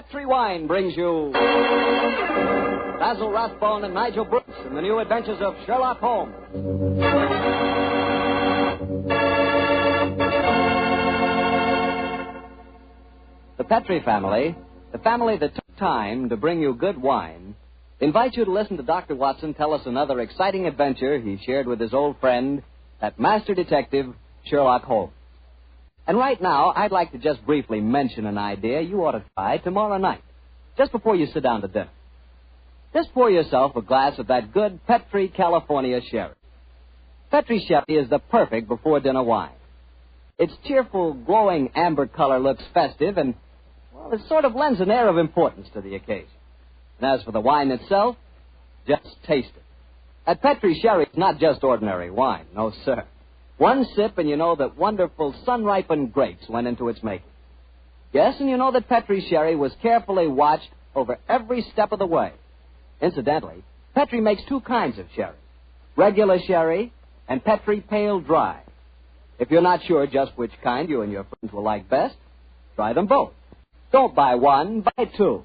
Petri Wine brings you Basil Rathbone and Nigel Bruce in the new adventures of Sherlock Holmes. The Petri family, the family that took time to bring you good wine, invites you to listen to Dr. Watson tell us another exciting adventure he shared with his old friend, that master detective, Sherlock Holmes. And right now, I'd like to just briefly mention an idea you ought to try tomorrow night, just before you sit down to dinner. Just pour yourself a glass of that good Petri California sherry. Petri sherry is the perfect before-dinner wine. Its cheerful, glowing amber color looks festive and, well, it sort of lends an air of importance to the occasion. And as for the wine itself, just taste it. That Petri sherry is not just ordinary wine, no, sir. One sip and you know that wonderful sun-ripened grapes went into its making. Yes, and you know that Petri sherry was carefully watched over every step of the way. Incidentally, Petri makes two kinds of sherry, regular sherry and Petri Pale Dry. If you're not sure just which kind you and your friends will like best, try them both. Don't buy one, buy two.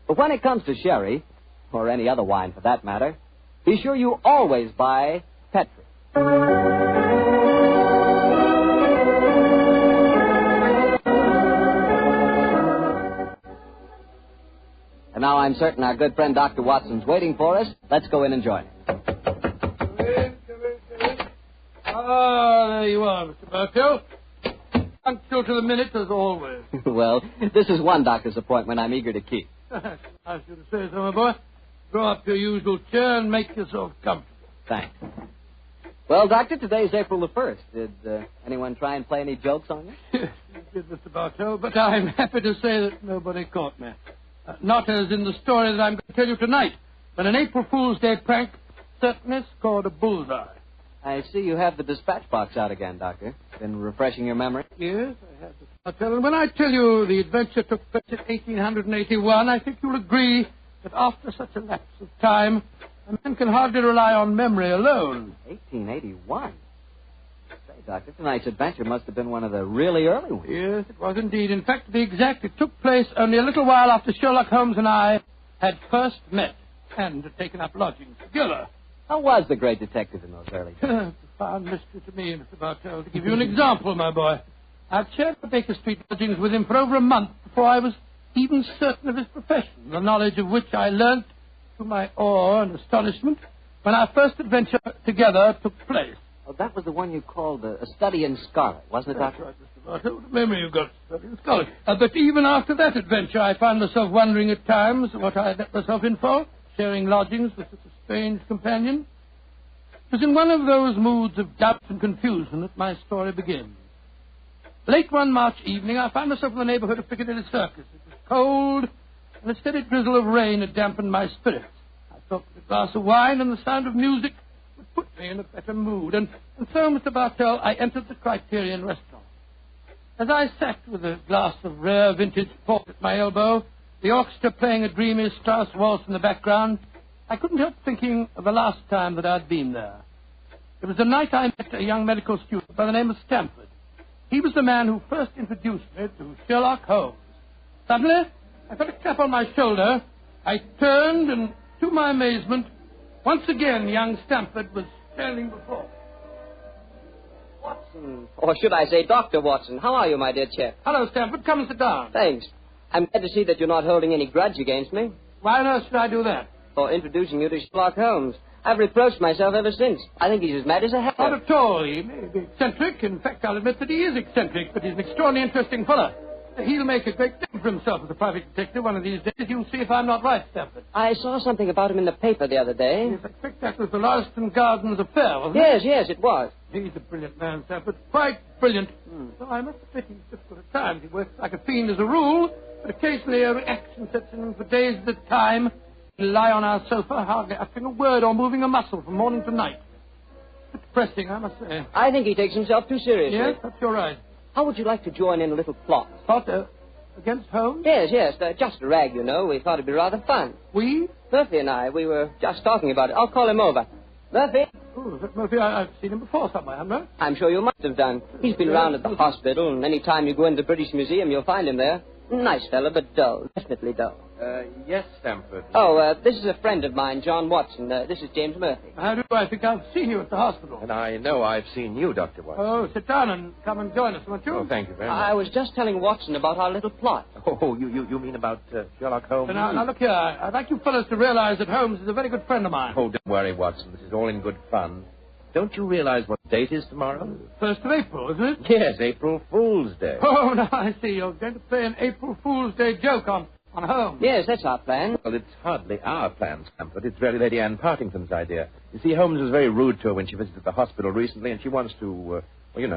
But when it comes to sherry, or any other wine for that matter, be sure you always buy Petri. And now I'm certain our good friend Dr. Watson's waiting for us. Let's go in and join him. Come in. Ah, there you are, Mr. Bartell. Punctual to the minute, as always. Well, this is one doctor's appointment I'm eager to keep. I should have said so, my boy. Draw up your usual chair and make yourself comfortable. Thanks. Well, Doctor, today's April the 1st. Did anyone try and play any jokes on you? Yes, you did, Mr. Bartell, but I'm happy to say that nobody caught me. Not as in the story that I'm going to tell you tonight, but an April Fool's Day prank certainly scored a bullseye. I see you have the dispatch box out again, Doctor. Been refreshing your memory? Yes, I have, Mr. Bartell. And when I tell you the adventure took place in 1881, I think you'll agree that after such a lapse of time, a man can hardly rely on memory alone. 1881? Say, Doctor, tonight's adventure must have been one of the really early ones. Yes, it was indeed. In fact, to be exact, it took place only a little while after Sherlock Holmes and I had first met and had taken up lodgings together. How was the great detective in those early days? A profound mystery to me, Mr. Bartell. To give you an example, my boy, I've shared the Baker Street lodgings with him for over a month before I was even certain of his profession, the knowledge of which I learnt to my awe and astonishment when our first adventure together took place. Oh, that was the one you called a study in scarlet, wasn't it, Doctor? That's right, Mr. Bartell. What a memory you've got, study in scarlet. But even after that adventure, I found myself wondering at times what I had let myself in for, sharing lodgings with such a strange companion. It was in one of those moods of doubt and confusion that my story begins. Late one March evening, I found myself in the neighborhood of Piccadilly Circus. It was cold, and a steady drizzle of rain had dampened my spirits. I thought that a glass of wine and the sound of music would put me in a better mood. And so, Mr. Bartell, I entered the Criterion restaurant. As I sat with a glass of rare vintage port at my elbow, the orchestra playing a dreamy Strauss waltz in the background, I couldn't help thinking of the last time that I'd been there. It was the night I met a young medical student by the name of Stamford. He was the man who first introduced me to Sherlock Holmes. Suddenly, I felt a tap on my shoulder. I turned, and to my amazement, once again, young Stamford was standing before me. Watson, or should I say Dr. Watson, how are you, my dear chap? Hello, Stamford. Come and sit down. Thanks. I'm glad to see that you're not holding any grudge against me. Why on earth should I do that? For introducing you to Sherlock Holmes. I've reproached myself ever since. I think he's as mad as a hatter. Not at all. He may be eccentric. In fact, I'll admit that he is eccentric, but he's an extraordinarily interesting fellow. He'll make a great name for himself as a private detective one of these days. You'll see if I'm not right, Stamford. I saw something about him in the paper the other day. Yes, I expect that was the Lauriston Gardens affair, wasn't it? Yes, it was. He's a brilliant man, Stamford. Quite brilliant. So I must admit he's difficult at times. He works like a fiend as a rule, but occasionally a reaction sets in for days at a time. He'll lie on our sofa, hardly uttering a word or moving a muscle from morning to night. It's depressing, I must say. I think he takes himself too seriously. Yes, that's your right. How would you like to join in a little plot? Plot against Holmes? Yes, just a rag, you know. We thought it'd be rather fun. We? Murphy and I, we were just talking about it. I'll call him over. Murphy? Oh, Murphy, I've seen him before somewhere, haven't I? I'm sure you must have done. He's been around at the hospital, and any time you go into the British Museum, you'll find him there. Nice fellow, but dull. Definitely dull. Yes, Stamford. Oh, this is a friend of mine, John Watson. This is James Murphy. How do I think I've seen you at the hospital? And I know I've seen you, Dr. Watson. Oh, sit down and come and join us, won't you? Oh, thank you very much. I was just telling Watson about our little plot. Oh, you mean about Sherlock Holmes? Now, look here. I'd like you fellows to realize that Holmes is a very good friend of mine. Oh, don't worry, Watson. This is all in good fun. Don't you realize what date is tomorrow? 1st of April, isn't it? Yes, April Fool's Day. Oh, now I see. You're going to play an April Fool's Day joke on Holmes. Yes, that's our plan. Well, it's hardly our plan, Stamford. It's really Lady Anne Partington's idea. You see, Holmes was very rude to her when she visited the hospital recently, and she wants to,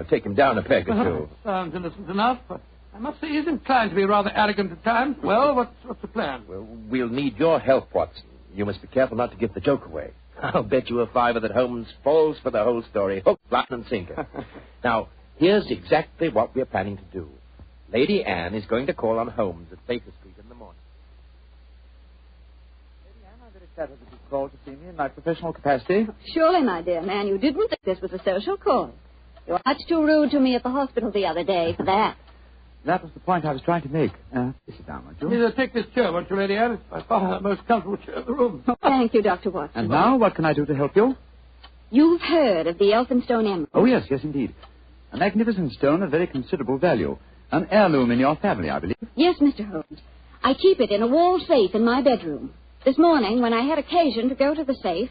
take him down a peg or two. Sounds innocent enough, but I must say he's inclined to be rather arrogant at times. Well, what's the plan? Well, we'll need your help, Watson. You must be careful not to give the joke away. I'll bet you a $5 that Holmes falls for the whole story, hook, line, and sinker. Now, here's exactly what we're planning to do. Lady Anne is going to call on Holmes at Baker Street in the morning. Lady Anne, I'm very flattered that you called to see me in my professional capacity. Surely, my dear man, you didn't think this was a social call. You were much too rude to me at the hospital the other day for that. That was the point I was trying to make. Sit down, won't you? Either take this chair, won't you, Lady Anne? It's by far the most comfortable chair in the room. Thank you, Dr. Watson. And now, what can I do to help you? You've heard of the Elphinstone Emerald. Oh, yes, indeed. A magnificent stone of very considerable value. An heirloom in your family, I believe. Yes, Mr. Holmes. I keep it in a wall safe in my bedroom. This morning, when I had occasion to go to the safe,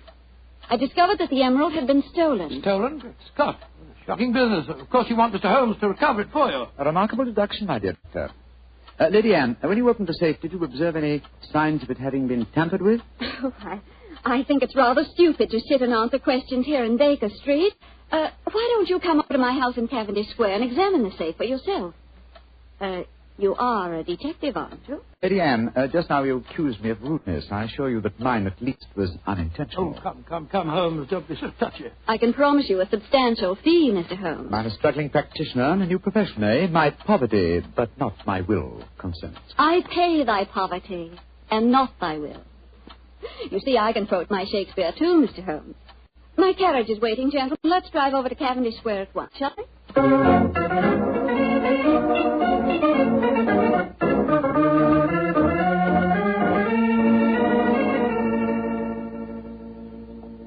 I discovered that the emerald had been stolen. Stolen? Good Scott. Shocking business. Of course, you want Mr. Holmes to recover it for you. A remarkable deduction, my dear doctor. Lady Anne, when you opened the safe, did you observe any signs of it having been tampered with? Oh, I think it's rather stupid to sit and answer questions here in Baker Street. Why don't you come over to my house in Cavendish Square and examine the safe for yourself? You are a detective, aren't you? Lady Anne, just now you accused me of rudeness. I assure you that mine, at least, was unintentional. Oh, come, Holmes. Don't be so touchy. I can promise you a substantial fee, Mr. Holmes. I'm a struggling practitioner and a new profession, eh? My poverty, but not my will, consents. I pay thy poverty, and not thy will. You see, I can quote my Shakespeare, too, Mr. Holmes. My carriage is waiting, gentlemen. Let's drive over to Cavendish Square at once, shall we?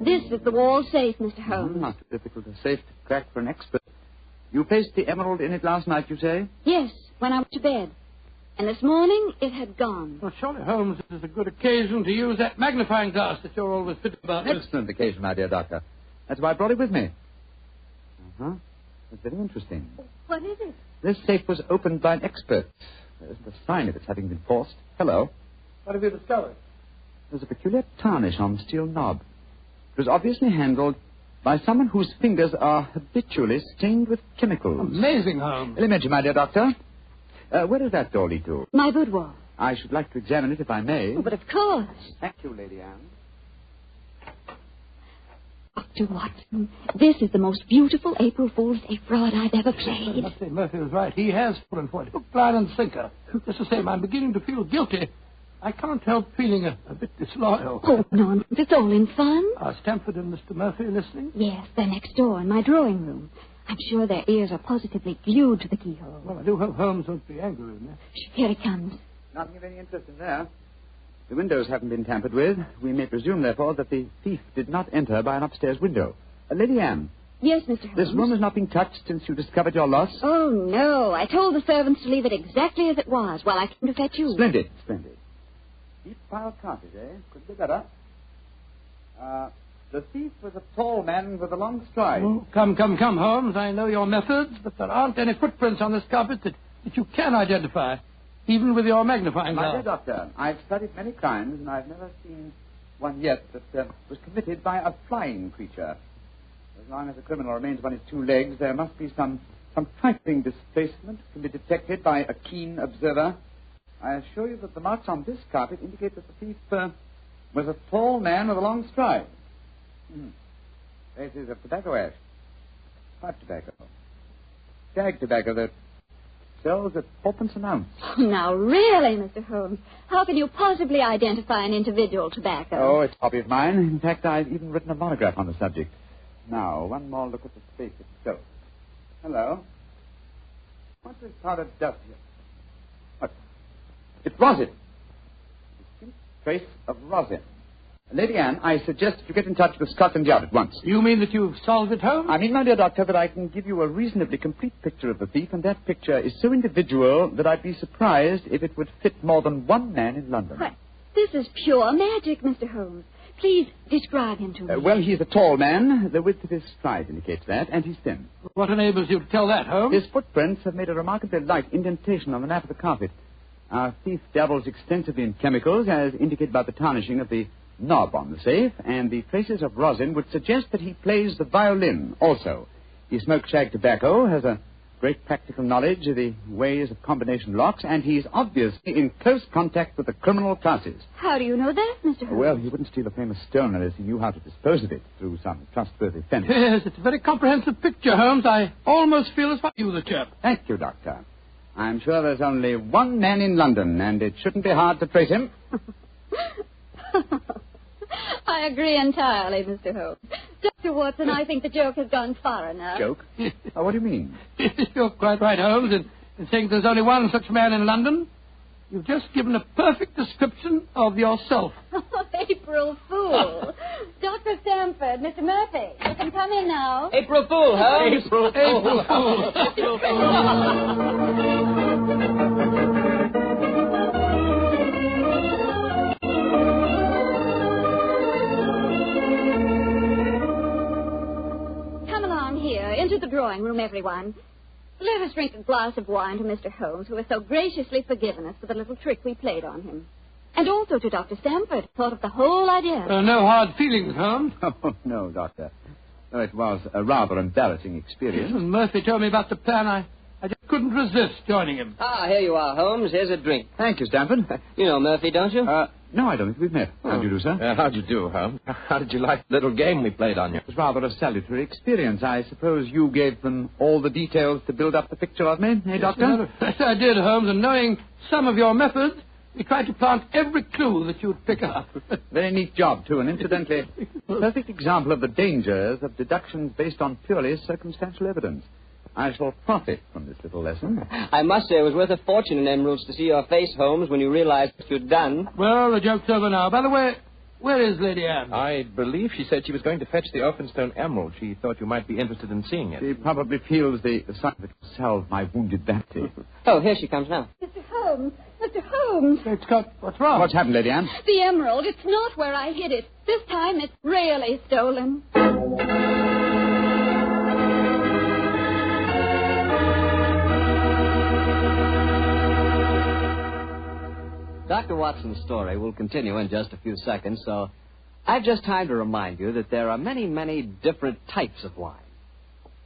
This is the wall safe, Mr. Holmes. Not too difficult a safe to crack for an expert. You placed the emerald in it last night, you say? Yes, when I went to bed. And this morning, it had gone. Well, surely, Holmes, this is a good occasion to use that magnifying glass that you're always fitting about. Excellent occasion, my dear doctor. That's why I brought it with me. Uh-huh. It's very interesting. What is it? This safe was opened by an expert. There isn't a sign of its having been forced. Hello. What have you discovered? There's a peculiar tarnish on the steel knob. It was obviously handled by someone whose fingers are habitually stained with chemicals. Amazing, Holmes. Elementary, my dear doctor. Where does that door lead to? My boudoir. I should like to examine it if I may. Oh, but of course. Thank you, Lady Anne. Dr. Watson, this is the most beautiful April Fool's Day fraud I've ever I played. must say, Murphy was right. He has fallen for it. Hook, line, and sinker. Just the same, I'm beginning to feel guilty. I can't help feeling a bit disloyal. Oh, nonsense. It's all in fun. Are Stamford and Mr. Murphy listening? Yes, they're next door in my drawing room. I'm sure their ears are positively glued to the keyhole. Well, I do hope Holmes won't be angry with me. Shh, here he comes. Nothing of any interest in there. The windows haven't been tampered with. We may presume, therefore, that the thief did not enter by an upstairs window. Lady Anne. Yes, Mr. Holmes. This room has not been touched since you discovered your loss? Oh, no. I told the servants to leave it exactly as it was while I came to fetch you. Splendid. Deep pile of carpet, eh? Could be better. The thief was a tall man with a long stride. Oh, come, Holmes. I know your methods, but there aren't any footprints on this carpet that you can identify, even with your magnifying My glass. dear doctor, I've studied many crimes, and I've never seen one yet that was committed by a flying creature. As long as a criminal remains upon his two legs, there must be some trifling displacement can be detected by a keen observer. I assure you that the marks on this carpet indicate that the thief was a tall man with a long stride. Traces of tobacco ash. Pipe tobacco. Shag tobacco that sells at 4p an ounce. Oh, now, really, Mr. Holmes, how can you possibly identify an individual tobacco? Oh, it's a hobby of mine. In fact, I've even written a monograph on the subject. Now, one more look at the space itself. Hello. What's this powdered dust here? What? It's rosin. Trace of rosin. Lady Anne, I suggest that you get in touch with Scotland Yard at once. You mean that you've solved it, Holmes? I mean, my dear doctor, that I can give you a reasonably complete picture of the thief, and that picture is so individual that I'd be surprised if it would fit more than one man in London. But this is pure magic, Mr. Holmes. Please describe him to me. Well, he's a tall man. The width of his stride indicates that, and he's thin. What enables you to tell that, Holmes? His footprints have made a remarkably light indentation on the nap of the carpet. Our thief dabbles extensively in chemicals, as indicated by the tarnishing of the knob on the safe, and the traces of rosin would suggest that he plays the violin also. He smokes shag tobacco, has a great practical knowledge of the ways of combination locks, and he's obviously in close contact with the criminal classes. How do you know that, Mr. Holmes? Well, he wouldn't steal a famous stone unless he knew how to dispose of it through some trustworthy fence. Yes, it's a very comprehensive picture, Holmes. I almost feel as if you were the chap. Thank you, Doctor. I'm sure there's only one man in London, and it shouldn't be hard to trace him. I agree entirely, Mr. Holmes. Dr. Watson, I think the joke has gone far enough. Joke? Oh, what do you mean? You're quite right, Holmes, in saying there's only one such man in London. You've just given a perfect description of yourself. April Fool. Dr. Stamford, Mr. Murphy, you can come in now. April Fool, Holmes. April Fool. Into the drawing room, everyone. Let us drink a glass of wine to Mr. Holmes, who has so graciously forgiven us for the little trick we played on him. And also to Dr. Stamford, who thought of the whole idea. No hard feelings, Holmes. Oh, no, Doctor. No, it was a rather embarrassing experience. When Murphy told me about the plan, I just couldn't resist joining him. Ah, here you are, Holmes. Here's a drink. Thank you, Stamford. You know Murphy, don't you? No, I don't think we've met. How do you do, sir? How'd you do, Holmes? How did you like the little game we played on you? It was rather a salutary experience. I suppose you gave them all the details to build up the picture of me, eh, Doctor? Yes, I did, Holmes, and knowing some of your methods, we tried to plant every clue that you'd pick up. Very neat job, too, and incidentally, a perfect example of the dangers of deductions based on purely circumstantial evidence. I shall profit from this little lesson. I must say it was worth a fortune in emeralds to see your face, Holmes, when you realized what you'd done. Well, the joke's over now. By the way, where is Lady Anne? I believe she said she was going to fetch the Elphinstone emerald. She thought you might be interested in seeing it. She probably feels the sight of it will salve my wounded vanity. Oh, here she comes now. Mr. Holmes! Mr. Holmes! Great Scott, what's wrong? What's happened, Lady Anne? The emerald. It's not where I hid it. This time it's really stolen. Dr. Watson's story will continue in just a few seconds, so I've just time to remind you that there are many, many different types of wine.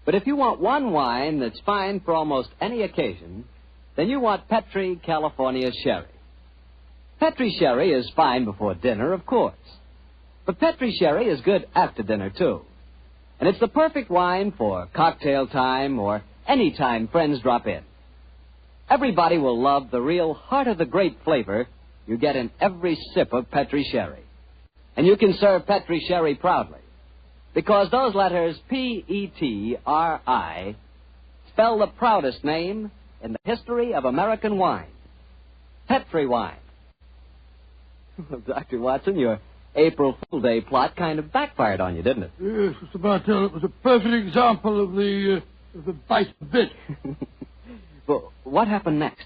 But if you want one wine that's fine for almost any occasion, then you want Petri California Sherry. Petri Sherry is fine before dinner, of course. But Petri Sherry is good after dinner, too. And it's the perfect wine for cocktail time or any time friends drop in. Everybody will love the real heart-of-the-grape flavor you get in every sip of Petri Sherry. And you can serve Petri Sherry proudly, because those letters P-E-T-R-I spell the proudest name in the history of American wine. Petri wine. Dr. Watson, your April Fool Day plot kind of backfired on you, didn't it? Yes, Mr. Bartell, it was a perfect example of the bite bit. Well, what happened next?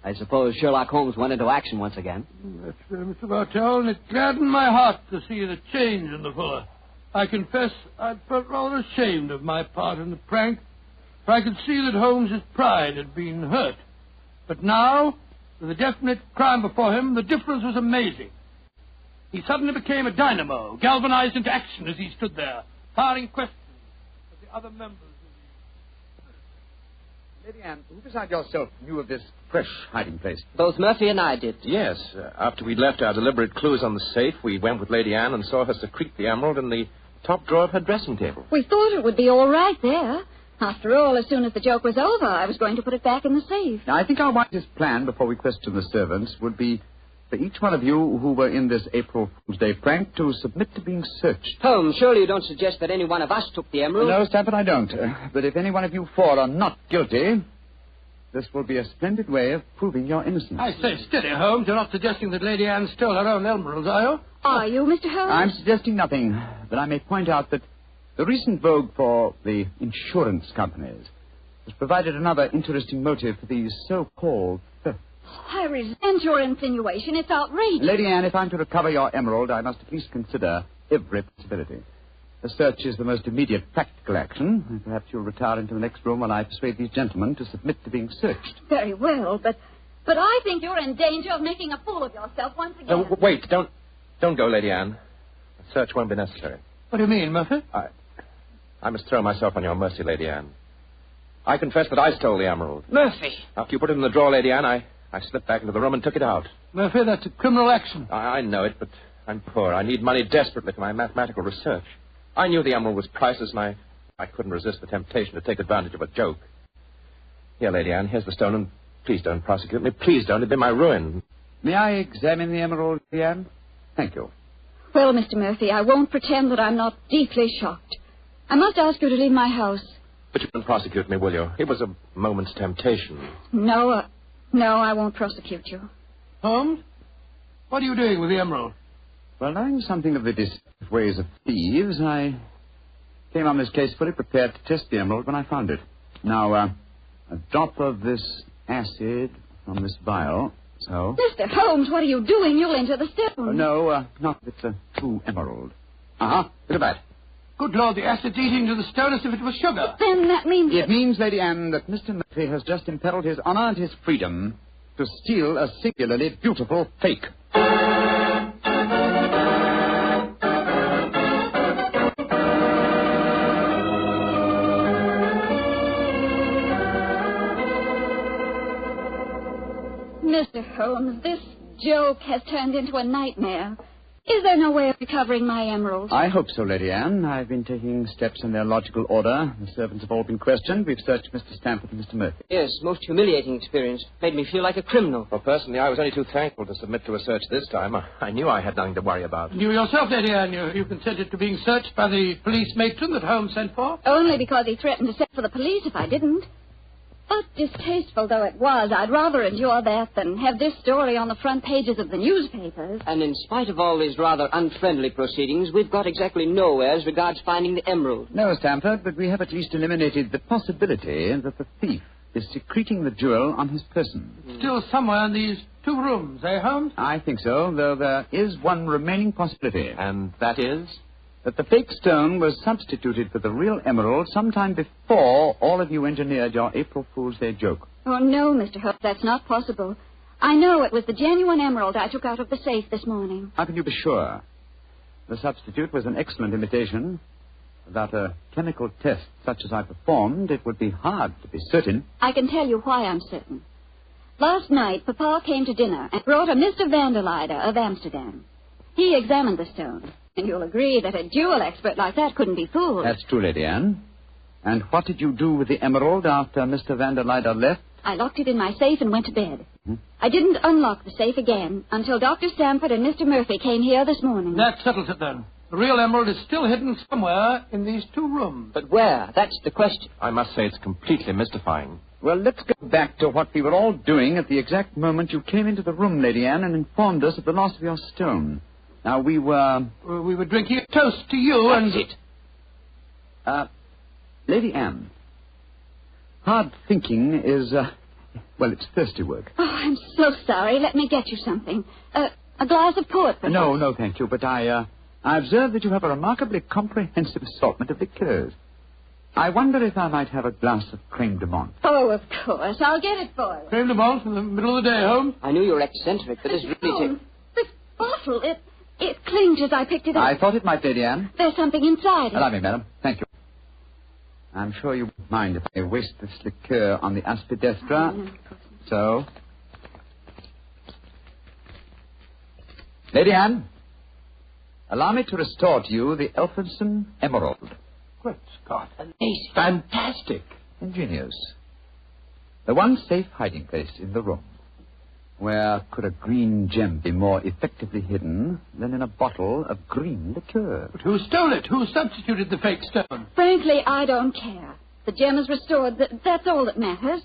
I suppose Sherlock Holmes went into action once again. That's Mr. Bartell, and it gladdened my heart to see the change in the fella. I confess I felt rather ashamed of my part in the prank, for I could see that Holmes's pride had been hurt. But now, with a definite crime before him, the difference was amazing. He suddenly became a dynamo, galvanized into action as he stood there, firing questions at the other members. Lady Anne, who beside yourself knew of this fresh hiding place? Both Murphy and I did. Yes. After we'd left our deliberate clues on the safe, we went with Lady Anne and saw her secrete the emerald in the top drawer of her dressing table. We thought it would be all right there. After all, as soon as the joke was over, I was going to put it back in the safe. Now, I think our wisest plan before we question the servants would be for each one of you who were in this April Fool's Day prank to submit to being searched. Holmes, surely you don't suggest that any one of us took the emerald? No, Stamford, I don't. But if any one of you four are not guilty, this will be a splendid way of proving your innocence. I say, steady, Holmes. You're not suggesting that Lady Anne stole her own emeralds, are you? Are you, Mr. Holmes? I'm suggesting nothing, but I may point out that the recent vogue for the insurance companies has provided another interesting motive for these so-called thefts. I resent your insinuation. It's outrageous. Lady Anne, if I'm to recover your emerald, I must at least consider every possibility. The search is the most immediate practical action. And perhaps you'll retire into the next room while I persuade these gentlemen to submit to being searched. Very well, but I think you're in danger of making a fool of yourself once again. No, wait, don't go, Lady Anne. A search won't be necessary. What do you mean, Murphy? I must throw myself on your mercy, Lady Anne. I confess that I stole the emerald. Murphy. After you put it in the drawer, Lady Anne, I slipped back into the room and took it out. Murphy, that's a criminal action. I know it, but I'm poor. I need money desperately for my mathematical research. I knew the emerald was priceless, and I couldn't resist the temptation to take advantage of a joke. Here, Lady Anne, here's the stone, and please don't prosecute me. Please don't. It'd be my ruin. May I examine the emerald, Lady Anne? Thank you. Well, Mr. Murphy, I won't pretend that I'm not deeply shocked. I must ask you to leave my house. But you won't prosecute me, will you? It was a moment's temptation. No, I won't prosecute you. Holmes, what are you doing with the emerald? Well, knowing something of the deceptive ways of thieves, I came on this case fully prepared to test the emerald when I found it. Now, a drop of this acid from this vial, so... Mr. Holmes, what are you doing? You'll enter the stone. No, not if it's a true emerald. Look at that. Good Lord, the acid's eating to the stone as if it was sugar. Then that means... It means, Lady Anne, that Mr. Murphy has just imperiled his honor and his freedom to steal a singularly beautiful fake. Mr. Holmes, this joke has turned into a nightmare. Is there no way of recovering my emerald? I hope so, Lady Anne. I've been taking steps in their logical order. The servants have all been questioned. We've searched Mr. Stamford and Mr. Murphy. Yes, most humiliating experience. Made me feel like a criminal. Well, personally, I was only too thankful to submit to a search this time. I knew I had nothing to worry about. You yourself, Lady Anne, you consented to being searched by the police matron that Holmes sent for? Only because he threatened to send for the police if I didn't. But distasteful though it was, I'd rather endure that than have this story on the front pages of the newspapers. And in spite of all these rather unfriendly proceedings, we've got exactly nowhere as regards finding the emerald. No, Stamford, but we have at least eliminated the possibility that the thief is secreting the jewel on his person. Still somewhere in these two rooms, eh, Holmes? I think so, though there is one remaining possibility. And that is? That the fake stone was substituted for the real emerald sometime before all of you engineered your April Fool's Day joke. Oh, no, Mr. Holmes, that's not possible. I know it was the genuine emerald I took out of the safe this morning. How can you be sure? The substitute was an excellent imitation. Without a chemical test such as I performed, it would be hard to be certain. I can tell you why I'm certain. Last night, Papa came to dinner and brought a Mr. Vanderleider of Amsterdam. He examined the stone. And you'll agree that a jewel expert like that couldn't be fooled. That's true, Lady Anne. And what did you do with the emerald after Mr. Vanderleider left? I locked it in my safe and went to bed. I didn't unlock the safe again until Dr. Stamford and Mr. Murphy came here this morning. That settles it, then. The real emerald is still hidden somewhere in these two rooms. But where? That's the question. I must say it's completely mystifying. Well, let's go back to what we were all doing at the exact moment you came into the room, Lady Anne, and informed us of the loss of your stone. Now, we were... We were drinking a toast to you and... That's it. Lady Anne, hard thinking is, well, it's thirsty work. Oh, I'm so sorry. Let me get you something. A glass of port, perhaps. No, thank you. But I observe that you have a remarkably comprehensive assortment of liqueurs. I wonder if I might have a glass of creme de menthe. Oh, of course. I'll get it for you. Creme de menthe in the middle of the day, Holmes. I knew you were eccentric, but this really... This bottle, it clinked as I picked it up. I thought it might, Lady Anne. There's something inside it. Allow me, madam. Thank you. I'm sure you won't mind if I waste this liqueur on the aspidestra. No, of course not. So... Lady Anne, allow me to restore to you the Elphinstone Emerald. Great Scott. Amazing. Fantastic. Ingenious. The one safe hiding place in the room. Where could a green gem be more effectively hidden than in a bottle of green liqueur? But who stole it? Who substituted the fake stone? Frankly, I don't care. The gem is restored. That's all that matters.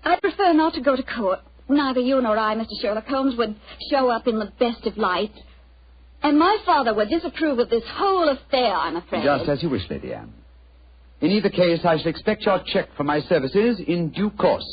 I prefer not to go to court. Neither you nor I, Mr. Sherlock Holmes, would show up in the best of lights. And my father would disapprove of this whole affair, I'm afraid. Just as you wish, Lady Anne. In either case, I shall expect your check for my services in due course.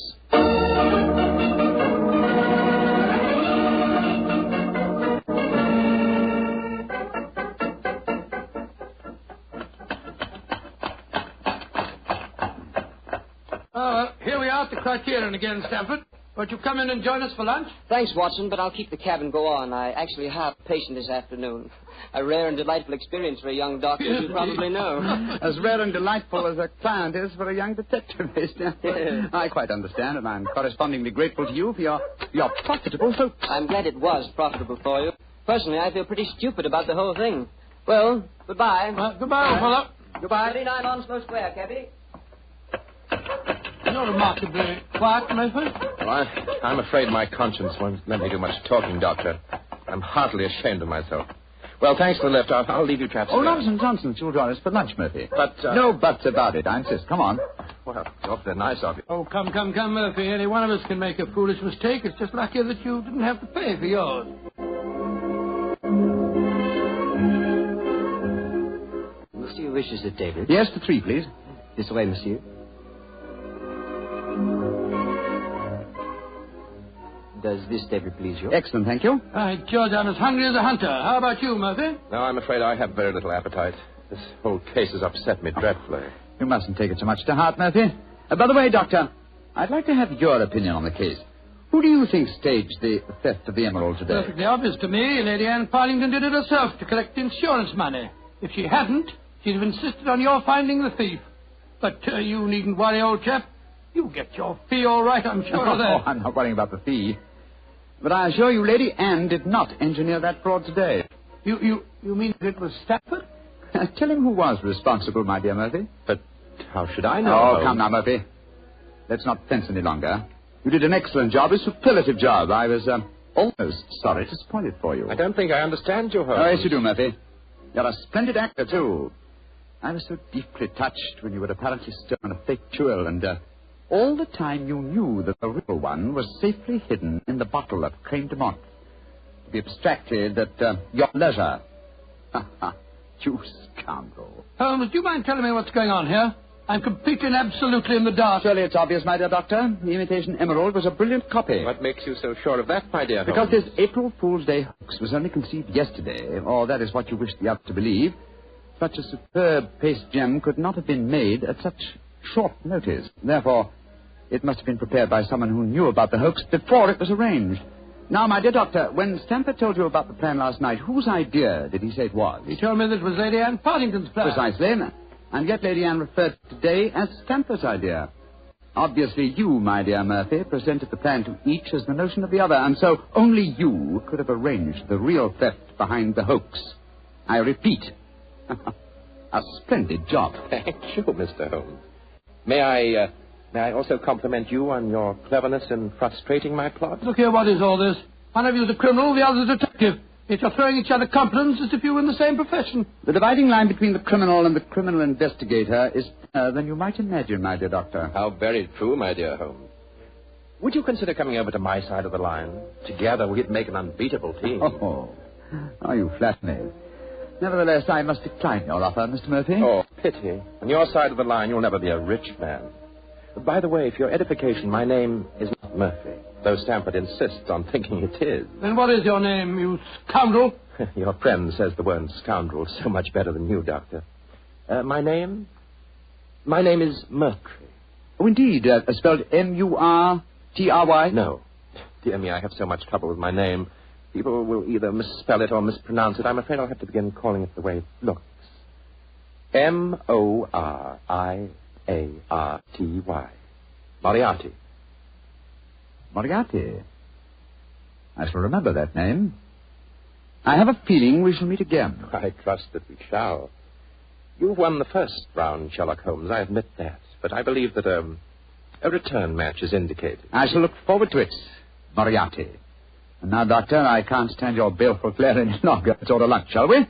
Here we are at the Criterion again, Stamford. Won't you come in and join us for lunch? Thanks, Watson, but I'll keep the cab and go on. I actually have a patient this afternoon. A rare and delightful experience for a young doctor, as you probably know. As rare and delightful as a client is for a young detective, Mr. I quite understand, and I'm correspondingly grateful to you for your profitable hoax. I'm glad it was profitable for you. Personally, I feel pretty stupid about the whole thing. Well, goodbye. Goodbye, old fellow. Goodbye. 39 Onslow Square, cabby. You're remarkably quiet, Murphy. Well, I'm afraid my conscience won't let me do much talking, Doctor. I'm heartily ashamed of myself. Well, thanks for the lift. I'll leave you chaps. Oh, nonsense. You'll join us for lunch, Murphy. But, No buts about it, I insist. Come on. Well, it's awfully nice of you. Oh, come, Murphy. Any one of us can make a foolish mistake. It's just lucky that you didn't have to pay for yours. Monsieur wishes a table. Yes, for 3, please. This way, monsieur. Does this table please you? Excellent, thank you. By George, I'm as hungry as a hunter. How about you, Murphy? No, I'm afraid I have very little appetite. This whole case has upset me dreadfully. You mustn't take it so much to heart, Murphy. By the way, Doctor, I'd like to have your opinion on the case. Who do you think staged the theft of the emerald today? Perfectly obvious to me. Lady Anne Partington did it herself to collect insurance money. If she hadn't, she'd have insisted on your finding the thief. But you needn't worry, old chap. You'll get your fee all right, I'm sure of that. Oh, I'm not worrying about the fee. But I assure you, Lady Anne did not engineer that fraud today. You mean it was Stafford? Tell him who was responsible, my dear Murphy. But how should I know? Oh, come now, Murphy. Let's not fence any longer. You did an excellent job, a superlative job. I was almost sorry to spoil it for you. I don't think I understand you, Holmes. Oh, yes, you do, Murphy. You're a splendid actor, too. I was so deeply touched when you had apparently stolen a fake jewel, and all the time you knew that the real one was safely hidden in the bottle of creme de menthe. To be abstracted at your leisure. Ha ha. You scoundrel. Holmes, do you mind telling me what's going on here? I'm completely and absolutely in the dark. Surely it's obvious, my dear Doctor. The imitation emerald was a brilliant copy. What makes you so sure of that, my dear Holmes? Because this April Fool's Day hoax was only conceived yesterday, or that is what you wish the other to believe. Such a superb paste gem could not have been made at such short notice. Therefore, it must have been prepared by someone who knew about the hoax before it was arranged. Now, my dear Doctor, when Stamford told you about the plan last night, whose idea did he say it was? He told me that it was Lady Anne Partington's plan. Precisely. And yet Lady Anne referred to today as Stamford's idea. Obviously, you, my dear Murphy, presented the plan to each as the notion of the other, and so only you could have arranged the real theft behind the hoax. I repeat, a splendid job. Thank you, Mr. Holmes. May I also compliment you on your cleverness in frustrating my plot? Look here, what is all this? One of you is a criminal, the other is a detective. Yet you're throwing each other compliments as if you were in the same profession. The dividing line between the criminal and the criminal investigator is thinner than you might imagine, my dear Doctor. How very true, my dear Holmes. Would you consider coming over to my side of the line? Together we'd make an unbeatable team. Oh, you flatter me. Nevertheless, I must decline your offer, Mr. Murphy. Oh, pity. On your side of the line, you'll never be a rich man. By the way, for your edification, my name is not Murphy, though Stamford insists on thinking it is. Then what is your name, you scoundrel? Your friend says the word scoundrel so much better than you, Doctor. My name is Mercury. Oh, indeed. Spelled M-U-R-T-R-Y? No. Dear me, I have so much trouble with my name. People will either misspell it or mispronounce it. I'm afraid I'll have to begin calling it the way it looks. M-O-R-I-A-R-T-Y. Moriarty. Moriarty. I shall remember that name. I have a feeling we shall meet again. I trust that we shall. You've won the first round, Sherlock Holmes, I admit that. But I believe that a return match is indicated. I shall look forward to it, Moriarty. And now, Doctor, I can't stand your baleful glare any longer. Let's order lunch, shall we?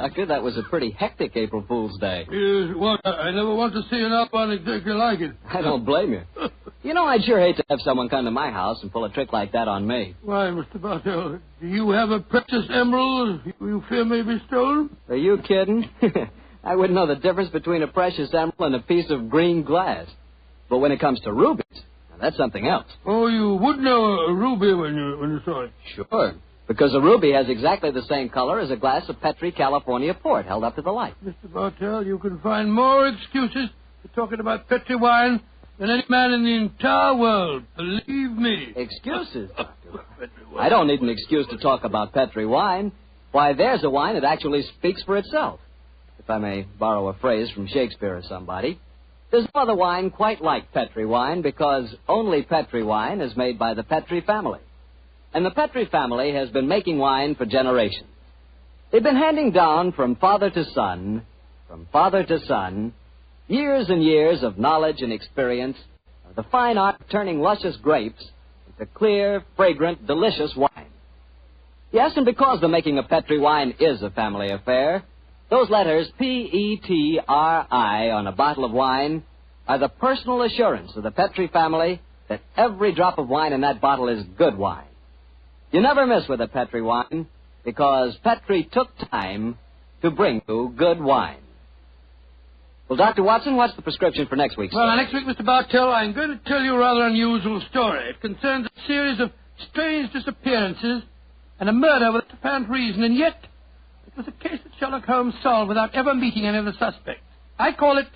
Doctor, that was a pretty hectic April Fool's Day. Yes, what? I never want to see an up one exactly like it. I don't blame you. You know, I'd sure hate to have someone come to my house and pull a trick like that on me. Why, Mr. Bartell, do you have a precious emerald you fear may be stolen? Are you kidding? I wouldn't know the difference between a precious emerald and a piece of green glass. But when it comes to rubies, now that's something else. Oh, you would know a ruby when you saw it? Sure. Because a ruby has exactly the same color as a glass of Petri California port held up to the light. Mr. Bartell, you can find more excuses for talking about Petri wine than any man in the entire world. Believe me. Excuses, Doctor? I don't need an excuse to talk about Petri wine. Why, there's a wine that actually speaks for itself. If I may borrow a phrase from Shakespeare or somebody. There's no other wine quite like Petri wine because only Petri wine is made by the Petri family. And the Petri family has been making wine for generations. They've been handing down from father to son, years and years of knowledge and experience of the fine art of turning luscious grapes into clear, fragrant, delicious wine. Yes, and because the making of Petri wine is a family affair, those letters P-E-T-R-I on a bottle of wine are the personal assurance of the Petri family that every drop of wine in that bottle is good wine. You never miss with a Petri wine because Petri took time to bring you good wine. Well, Dr. Watson, what's the prescription for next week's story? Well, next week, Mr. Bartell, I'm going to tell you a rather unusual story. It concerns a series of strange disappearances and a murder without apparent reason, and yet it was a case that Sherlock Holmes solved without ever meeting any of the suspects. I call it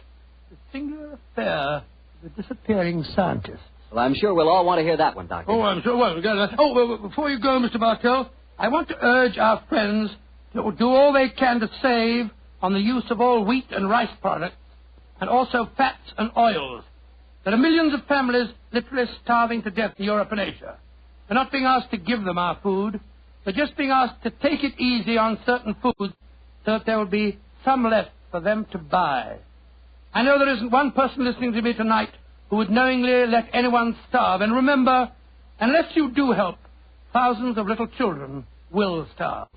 the singular affair of the disappearing scientist. Well, I'm sure we'll all want to hear that one, Doctor. Oh, I'm sure. Well, before you go, Mr. Bartell, I want to urge our friends to do all they can to save on the use of all wheat and rice products, and also fats and oils. There are millions of families literally starving to death in Europe and Asia. They're not being asked to give them our food. They're just being asked to take it easy on certain foods so that there will be some left for them to buy. I know there isn't one person listening to me tonight who would knowingly let anyone starve. And remember, unless you do help, thousands of little children will starve.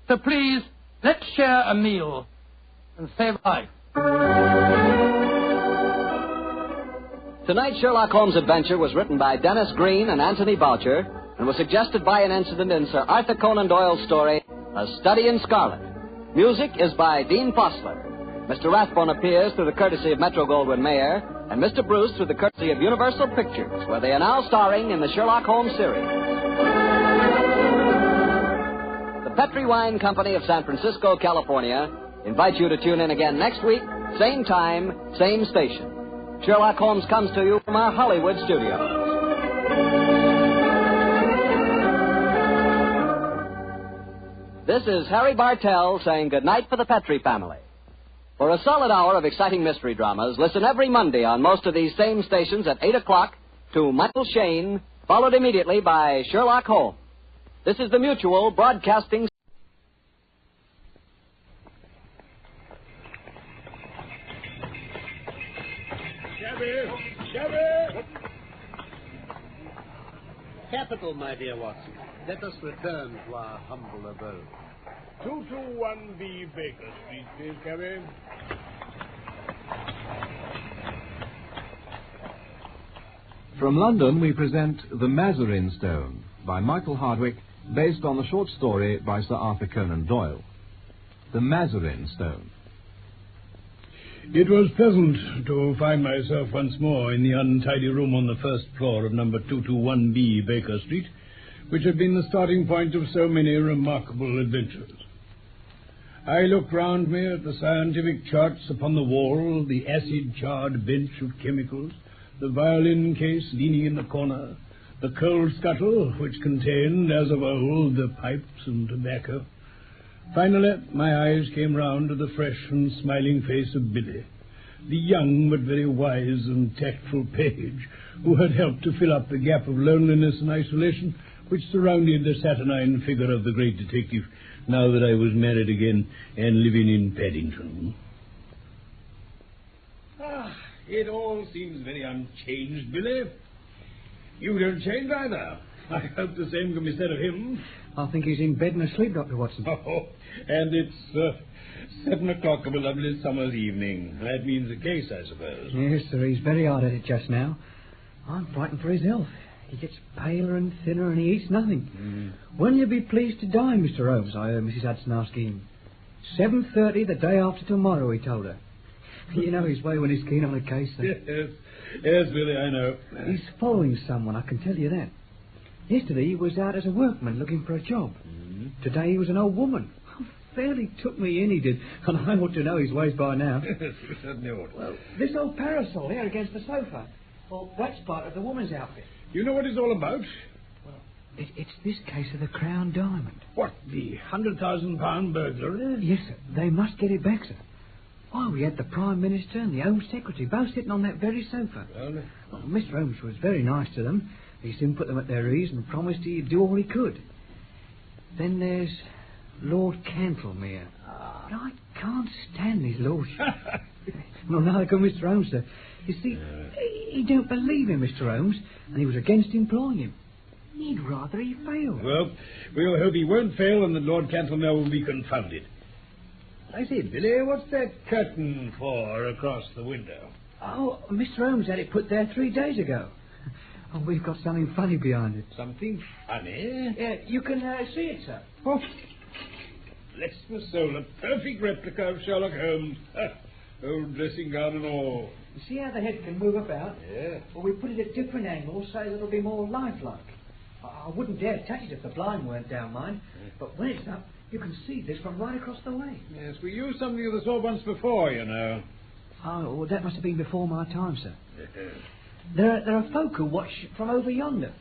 So please, let's share a meal and save life. Tonight's Sherlock Holmes adventure was written by Dennis Green and Anthony Boucher and was suggested by an incident in Sir Arthur Conan Doyle's story, A Study in Scarlet. Music is by Dean Fossler. Mr. Rathbone appears through the courtesy of Metro-Goldwyn-Mayer, and Mr. Bruce through the courtesy of Universal Pictures, where they are now starring in the Sherlock Holmes series. The Petri Wine Company of San Francisco, California, invites you to tune in again next week, same time, same station. Sherlock Holmes comes to you from our Hollywood studios. This is Harry Bartell saying goodnight for the Petri family. For a solid hour of exciting mystery dramas, listen every Monday on most of these same stations at 8 o'clock to Michael Shayne, followed immediately by Sherlock Holmes. This is the Mutual Broadcasting. Shabby! Capital, my dear Watson. Let us return to our humble abode. 221B Baker Street, please, cabby. From London, we present The Mazarin Stone by Michael Hardwick, based on the short story by Sir Arthur Conan Doyle. The Mazarin Stone. It was pleasant to find myself once more in the untidy room on the first floor of number 221B Baker Street, which had been the starting point of so many remarkable adventures. I looked round me at the scientific charts upon the wall, the acid-charred bench of chemicals, the violin case leaning in the corner, the coal scuttle, which contained, as of old, the pipes and tobacco. Finally, my eyes came round to the fresh and smiling face of Billy, the young but very wise and tactful page, who had helped to fill up the gap of loneliness and isolation which surrounded the saturnine figure of the great detective, now that I was married again and living in Paddington. It all seems very unchanged, Billy. You don't change either. I hope the same can be said of him. I think he's in bed and asleep, Dr. Watson. Oh, and it's 7 o'clock of a lovely summer's evening. That means a case, I suppose. Yes, sir, he's very hard at it just now. I'm frightened for his health. He gets paler and thinner and he eats nothing. When you'll be pleased to dine, Mr. Holmes? I heard Mrs. Hudson asking him. 7:30 the day after tomorrow, he told her. You know his way when he's keen on a case, sir. Yes, Billy, I know. He's following someone, I can tell you that. Yesterday he was out as a workman looking for a job. Today he was an old woman. Fairly took me in, he did. And I ought to know his ways by now. You certainly ought. Well, this old parasol here against the sofa. Well, that's part of the woman's outfit. You know what it's all about? Well, it's this case of the Crown Diamond. What, the £100,000 burglary? Yes, sir. They must get it back, sir. Why, we had the Prime Minister and the Home Secretary both sitting on that very sofa. Well, Mr. Holmes was very nice to them. He soon put them at their ease and promised he'd do all he could. Then there's Lord Cantlemere. But I can't stand his lordship. Well, now come Mr. Holmes, sir. You see, he don't believe in Mr. Holmes, and he was against employing him. He'd rather he failed. Well, we'll hope he won't fail and that Lord Cantlemere will be confounded. I say, Billy, what's that curtain for across the window? Oh, Mr. Holmes had it put there 3 days ago. Oh, we've got something funny behind it. Something funny? Yeah, you can see it, sir. Oh, bless my soul, a perfect replica of Sherlock Holmes. Old dressing gown and all. You see how the head can move about? Yeah. Well, we put it at different angles so that it'll be more lifelike. I wouldn't dare touch it if the blind weren't down, mind. But when it's up, you can see this from right across the way. Yes, we used something of the sort once before, you know. Oh, well, that must have been before my time, sir. There are folk who watch from over yonder.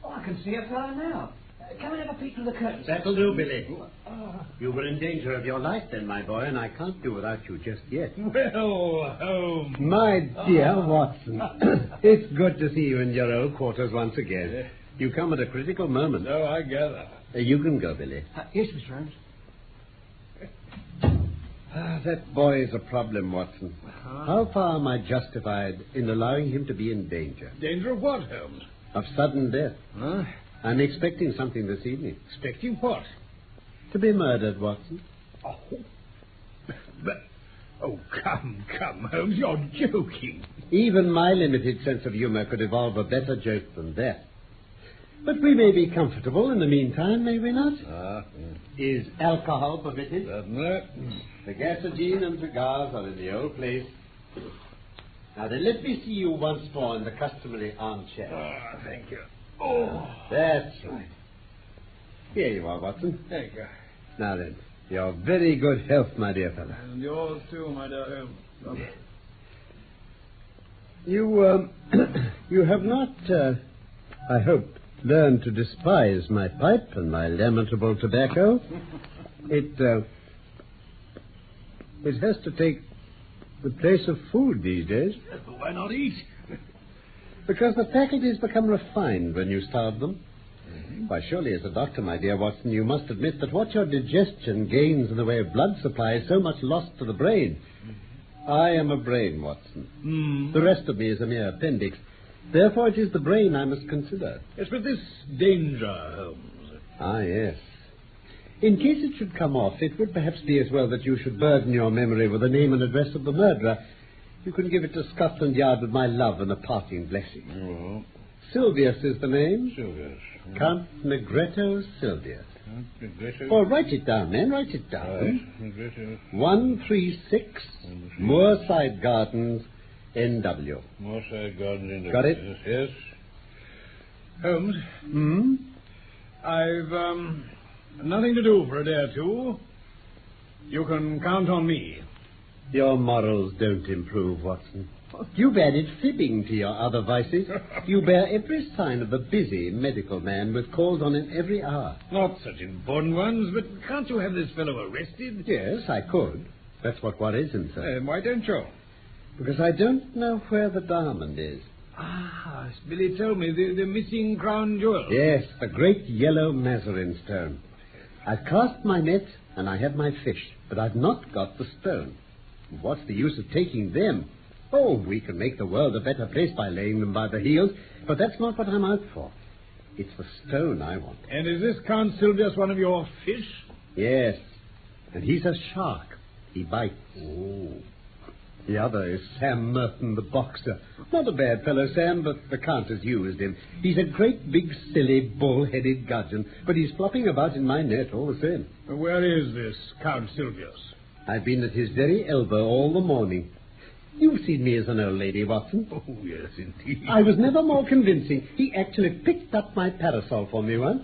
Oh, I can see a fellow now. Come and have a peek through the curtains. That'll do, Billy. You were in danger of your life then, my boy, and I can't do without you just yet. Well, Holmes. My dear Watson, it's good to see you in your old quarters once again. You come at a critical moment. Oh, I gather. You can go, Billy. Yes, Mr. Holmes. That boy is a problem, Watson. How far am I justified in allowing him to be in danger? Danger of what, Holmes? Of sudden death. Huh? I'm expecting something this evening. Expecting what? To be murdered, Watson. Oh, but... Oh, come, Holmes, you're joking. Even my limited sense of humor could evolve a better joke than that. But we may be comfortable in the meantime, may we not? Is alcohol permitted? Certainly. The gasoline and cigars are in the old place. Now then, let me see you once more in the customary armchair. Ah, thank you. Oh, that's right. Here you are, Watson. Thank you. Now then, your very good health, my dear fellow. And yours too, my dear Holmes. You have not, I hope, learned to despise my pipe and my lamentable tobacco. It has to take the place of food these days. Why not eat? Because the faculties become refined when you starve them. Why, surely as a doctor, my dear Watson, you must admit that what your digestion gains in the way of blood supply is so much lost to the brain. I am a brain, Watson. The rest of me is a mere appendix. Therefore, it is the brain I must consider. Yes, but this danger, Holmes. Ah, yes. In case it should come off, it would perhaps be as well that you should burden your memory with the name and address of the murderer. You can give it to Scotland Yard with my love and a parting blessing. Oh. Silvius is the name. Silvius. Count Negretto Silvius. Count Negretto. Oh, write it down, man. Write it down. Negretto. 136 Moorside Gardens, NW. Moorside Gardens, NW. Got it? Yes. Holmes. I've nothing to do for a day or two. You can count on me. Your morals don't improve, Watson. You've added fibbing to your other vices. You bear every sign of a busy medical man with calls on him every hour. Not such important ones, but can't you have this fellow arrested? Yes, I could. That's what worries him, sir. Why don't you? Because I don't know where the diamond is. Ah, Billy told me, the missing crown jewel. Yes, the great yellow Mazarin stone. I've cast my net and I have my fish, but I've not got the stone. What's the use of taking them? Oh, we can make the world a better place by laying them by the heels, but that's not what I'm out for. It's the stone I want. And is this Count Silvius one of your fish? Yes. And he's a shark. He bites. Oh. The other is Sam Merton, the boxer. Not a bad fellow, Sam, but the Count has used him. He's a great big, silly, bull-headed gudgeon, but he's flopping about in my net all the same. Where is this Count Silvius? I've been at his very elbow all the morning. You've seen me as an old lady, Watson. Oh, yes, indeed. I was never more convincing. He actually picked up my parasol for me once.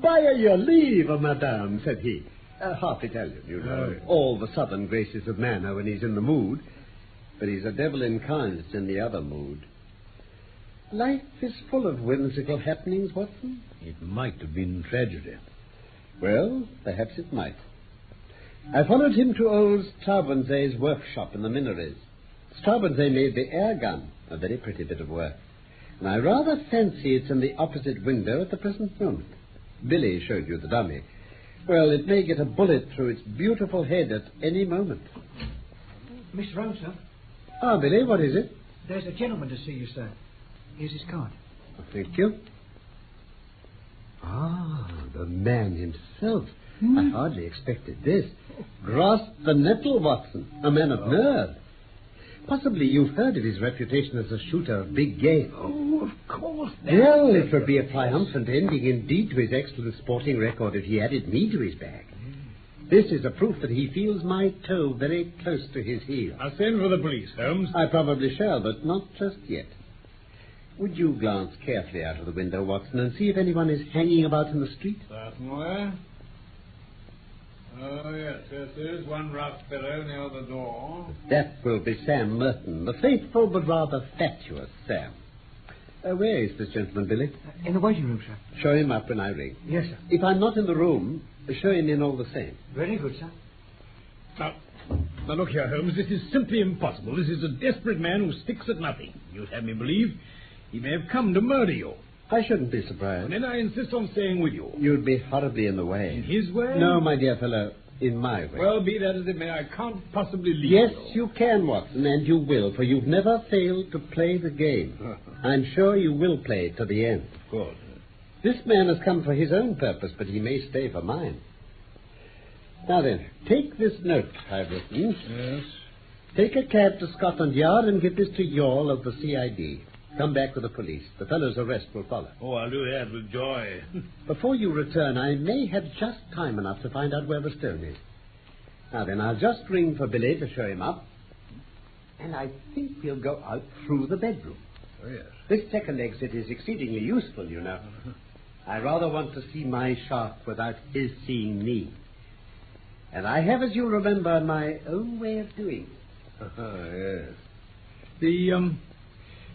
By your leave, madame, said he. Half Italian, you know. All the southern graces of manner when he's in the mood. But he's a devil incarnate in the other mood. Life is full of whimsical happenings, Watson. It might have been tragedy. Well, perhaps it might. I followed him to old Straubenzé's workshop in the Minories. Straubenzé made the air gun, a very pretty bit of work. And I rather fancy it's in the opposite window at the present moment. Billy showed you the dummy. Well, it may get a bullet through its beautiful head at any moment. Mr. Holmes, sir. Ah, Billy, what is it? There's a gentleman to see you, sir. Here's his card. Thank you. Ah, the man himself. I hardly expected this. Grasp the nettle, Watson. A man of nerve. Possibly you've heard of his reputation as a shooter of big game. Oh, of course. Well, it would be a triumphant ending indeed to his excellent sporting record if he added me to his bag. This is a proof that he feels my toe very close to his heel. I'll send for the police, Holmes. I probably shall, but not just yet. Would you glance carefully out of the window, Watson, and see if anyone is hanging about in the street? Certainly. Oh, yes, there's one rough fellow near the door. That will be Sam Merton, the faithful but rather fatuous Sam. Where is this gentleman, Billy? In the waiting room, sir. Show him up when I ring. Yes, sir. If I'm not in the room, show him in all the same. Very good, sir. Now, look here, Holmes. This is simply impossible. This is a desperate man who sticks at nothing. You'd have me believe he may have come to murder you. I shouldn't be surprised. And then I insist on staying with you. You'd be horribly in the way. In his way? No, my dear fellow, in my way. Well, be that as it may, I can't possibly leave Yes, you. you can, Watson, and you will, for you've never failed to play the game. I'm sure you will play it to the end. Of course. This man has come for his own purpose, but he may stay for mine. Now then, take this note I've written. Yes. Take a cab to Scotland Yard and give this to Yall of the CID. Come back with the police. The fellow's arrest will follow. Oh, I'll do that with joy. Before you return, I may have just time enough to find out where the stone is. Now then, I'll just ring for Billy to show him up. And I think we'll go out through the bedroom. Oh, yes. This second exit is exceedingly useful, you know. I rather want to see my shark without his seeing me. And I have, as you remember, my own way of doing it. Yes. The,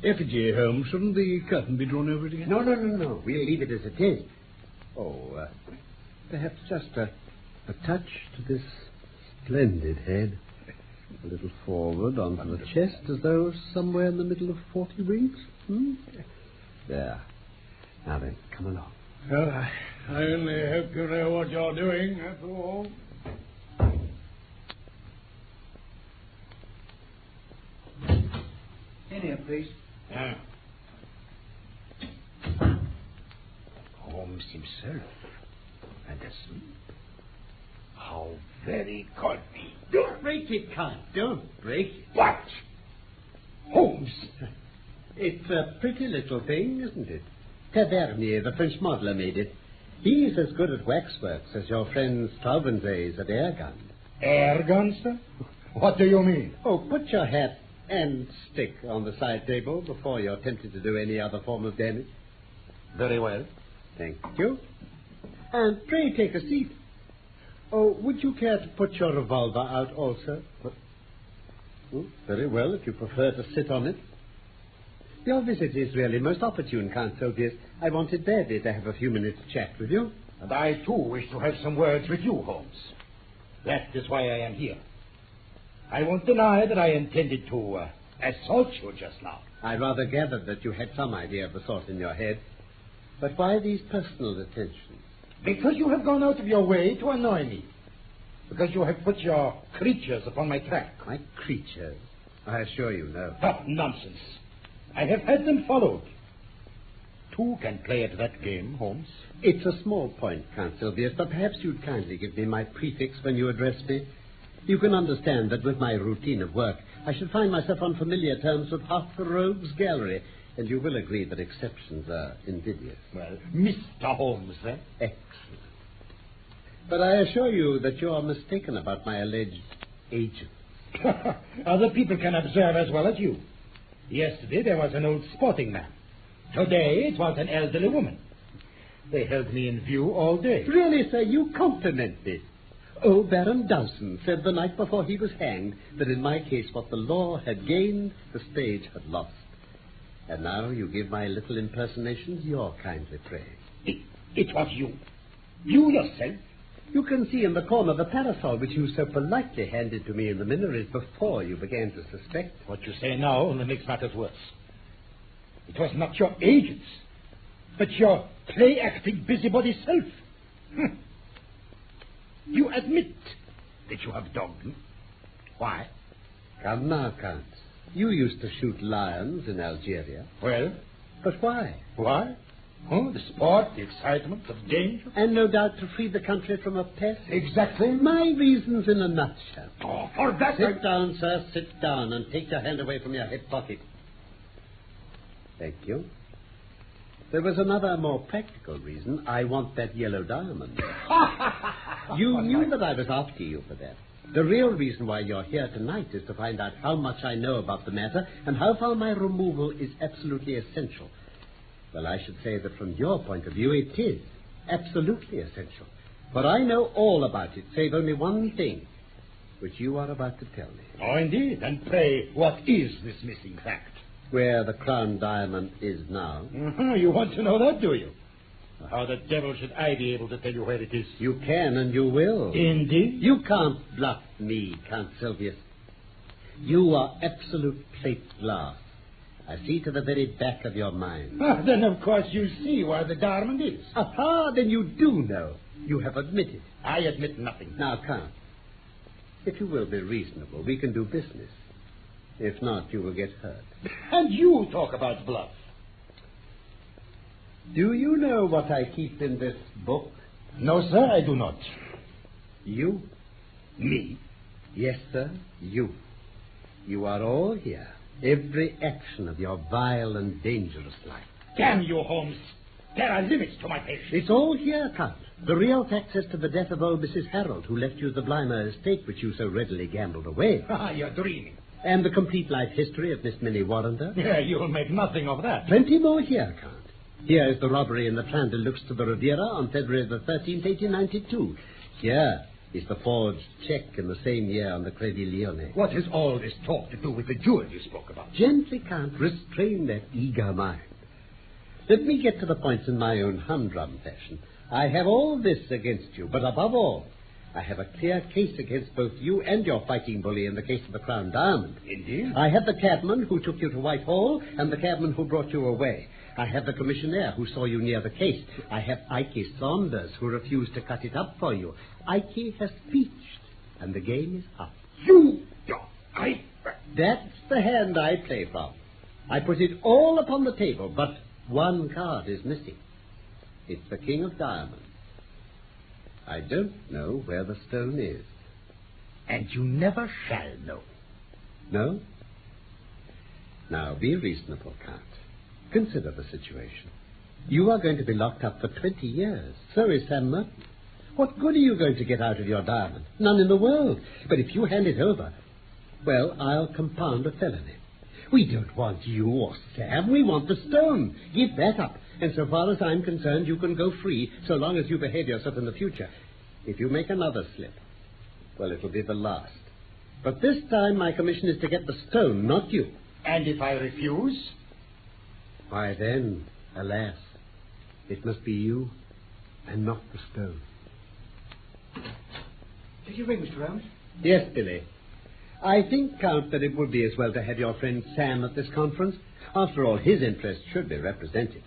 effigy, Holmes, shouldn't the curtain be drawn over it again? No. We'll leave it as it is. Oh, perhaps just a touch to this splendid head. A little forward onto the chest, as though somewhere in the middle of 40 rings. There. Now then, come along. Well, I only hope you know what you're doing, that's all. In here, please. Yeah. Holmes himself. And asleep. How very convenient. Don't break it, Count. Don't break it. What? Holmes! It's a pretty little thing, isn't it? Tavernier, the French modeler, made it. He's as good at waxworks as your friend Straubenzé is at air guns. Air guns, sir? What do you mean? Oh, put your hat and stick on the side table before you're tempted to do any other form of damage. Very well. Thank you. And pray take a seat. Oh, would you care to put your revolver out also? Oh, very well, if you prefer to sit on it. Your visit is really most opportune, Count Silvius. I wanted badly to have a few minutes chat with you. And I, too, wish to have some words with you, Holmes. That is why I am here. I won't deny that I intended to assault you just now. I rather gathered that you had some idea of the sort in your head. But why these personal attentions? Because you have gone out of your way to annoy me. Because you have put your creatures upon my track. My creatures? I assure you, no. But nonsense. I have had them followed. two can play at that game, Holmes. It's a small point, Count Sylvius, but perhaps you'd kindly give me my prefix when you address me. You can understand that with my routine of work, I should find myself on familiar terms with half the rogues gallery, and you will agree that exceptions are invidious. Well, Mr. Holmes, then? Excellent. But I assure you that you are mistaken about my alleged agent. Other people can observe as well as you. Yesterday there was an old sporting man. Today it was an elderly woman. They held me in view all day. Really, sir, you compliment me. Oh, Baron Dowson said the night before he was hanged that in my case what the law had gained, the stage had lost. And now you give my little impersonations your kindly praise. It was you. You yourself. You can see in the corner the parasol which you so politely handed to me in the Minories before you began to suspect. What you say now only makes matters worse. It was not your agents, but your play-acting busybody self. You admit that you have dogged me. Why? Come now, Count. You used to shoot lions in Algeria. Well? But why? Why? Oh, the sport, the excitement, the danger. And no doubt to free the country from a pest. Exactly. My reasons in a nutshell. Oh, for that... Sit down, sir, sit down, and take your hand away from your hip pocket. Thank you. There was another more practical reason. I want that yellow diamond. You knew that I was after you for that. The real reason why you're here tonight is to find out how much I know about the matter and how far my removal is absolutely essential. Well, I should say that from your point of view, it is absolutely essential. For I know all about it, save only one thing, which you are about to tell me. Oh, indeed. And pray, what is this missing fact? Where the crown diamond is now. You want to know that, do you? How the devil should I be able to tell you where it is? You can and you will. Indeed? You can't bluff me, Count Sylvius. You are absolute plate glass. I see to the very back of your mind. Then, of course, you see where the diamond is. Aha, then you do know. You have admitted. I admit nothing. Now, Count, if you will be reasonable, we can do business. If not, you will get hurt. And you talk about bluff. Do you know what I keep in this book? No, sir, I do not. You? Me? Yes, sir, you. You are all here. Every action of your vile and dangerous life. Damn you, Holmes. There are limits to my patience. It's all here, Count. The real facts as to the death of old Mrs. Harold, who left you the Blymer estate which you so readily gambled away. You're dreaming. And the complete life history of Miss Minnie Warrender. Yeah, you'll make nothing of that. Plenty more here, Count. Here is the robbery in the Train de Luxe to the Riviera on February the 13th, 1892. Here is the forged check in the same year on the Crédit Lyonnais. What has all this talk to do with the jewel you spoke about? Gently, Count. Restrain that eager mind. Let me get to the points in my own humdrum fashion. I have all this against you, but above all, I have a clear case against both you and your fighting bully in the case of the Crown Diamond. Indeed? I have the cabman who took you to Whitehall and the cabman who brought you away. I have the commissionaire who saw you near the case. I have Ike Saunders who refused to cut it up for you. Ike has peached, and the game is up. You... That's the hand I play from. I put it all upon the table, but one card is missing. It's the King of Diamonds. I don't know where the stone is. And you never shall know. No? Now, be reasonable, Count. Consider the situation. You are going to be locked up for 20 years. So is Sam Merton. What good are you going to get out of your diamond? None in the world. But if you hand it over, well, I'll compound a felony. We don't want you or Sam. We want the stone. Give that up. And so far as I'm concerned, you can go free so long as you behave yourself in the future. If you make another slip, well, it'll be the last. But this time my commission is to get the stone, not you. And if I refuse? Why then, alas, it must be you and not the stone. Did you ring, Mr. Holmes? Yes, Billy. I think, Count, that it would be as well to have your friend Sam at this conference. After all, his interests should be represented.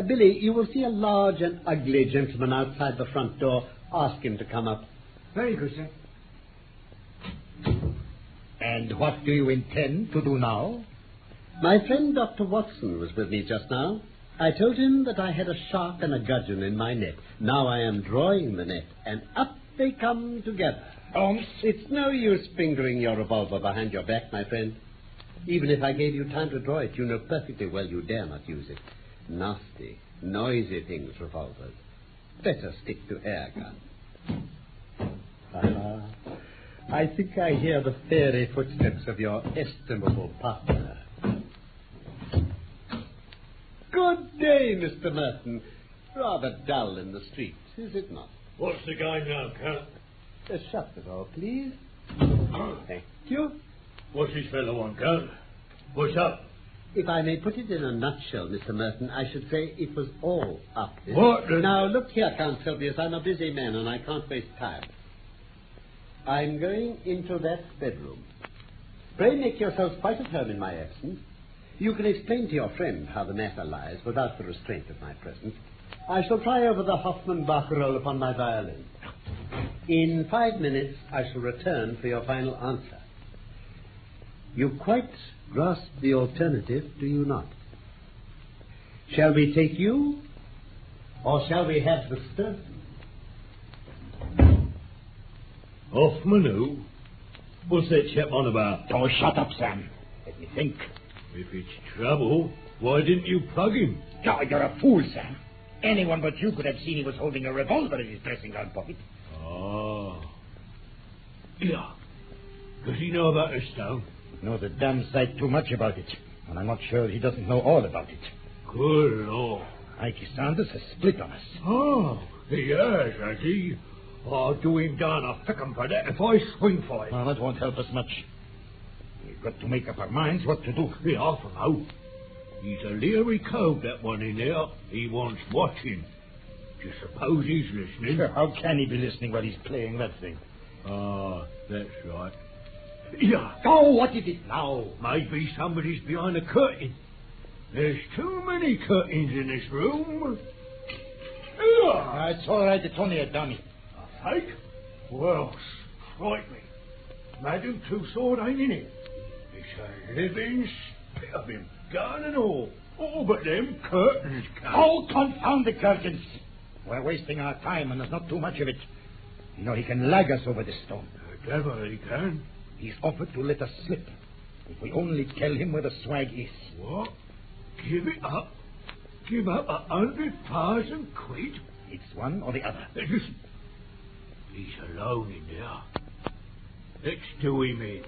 Billy, you will see a large and ugly gentleman outside the front door. Ask him to come up. Very good, sir. And what do you intend to do now? My friend Dr. Watson was with me just now. I told him that I had a shark and a gudgeon in my net. Now I am drawing the net, and up they come together. Holmes? It's no use fingering your revolver behind your back, my friend. Even if I gave you time to draw it, you know perfectly well you dare not use it. Nasty, noisy things, revolvers. Better stick to air guns. I think I hear the fairy footsteps of your estimable partner. Good day, Mr. Merton. Rather dull in the streets, is it not? What's the game now, Count? Shut the door, please. Thank you. What's this fellow want, Count? What's up? If I may put it in a nutshell, Mr. Merton, I should say it was all up. What? Now, look here, Count Sylvius, I'm a busy man and I can't waste time. I'm going into that bedroom. Pray make yourselves quite at home in my absence. You can explain to your friend how the matter lies without the restraint of my presence. I shall try over the Hoffmann-Bach roll upon my violin. In 5 minutes, I shall return for your final answer. You quite grasp the alternative, do you not? Shall we take you, or shall we have the stone? Hoffman who? What's that chap on about? Oh, shut up, Sam. Let me think. If it's trouble, why didn't you plug him? Oh, you're a fool, Sam. Anyone but you could have seen he was holding a revolver in his dressing-gown pocket. Ah. Yeah. Does he know about the stone? He knows a damn sight too much about it. And I'm not sure he doesn't know all about it. Good Lord. Ikey Sanders has split on us. Oh, he has he? I'll do him down a fickum for that if I swing for it. Well, that won't help us much. We've got to make up our minds what to do. Yeah, I know. He's a leery cove, that one in there. He wants watching. Do you suppose he's listening? Sure, how can he be listening while he's playing that thing? Ah, that's right. Yeah. Oh, what is it now? Maybe somebody's behind a curtain. There's too many curtains in this room. Yeah. It's all right. It's only a dummy. A fake? Well, strike me. Madam Two-Sword ain't in it. It's a living spit of him, gun and all. Oh, but them curtains can't. Oh, confound the curtains. We're wasting our time, and there's not too much of it. You know, he can lag us over this stone. The devil he can. He's offered to let us slip, if we only tell him where the swag is. What? Give it up? Give up 100,000 quid? It's one or the other. Listen. He's alone in there. Let's do him in.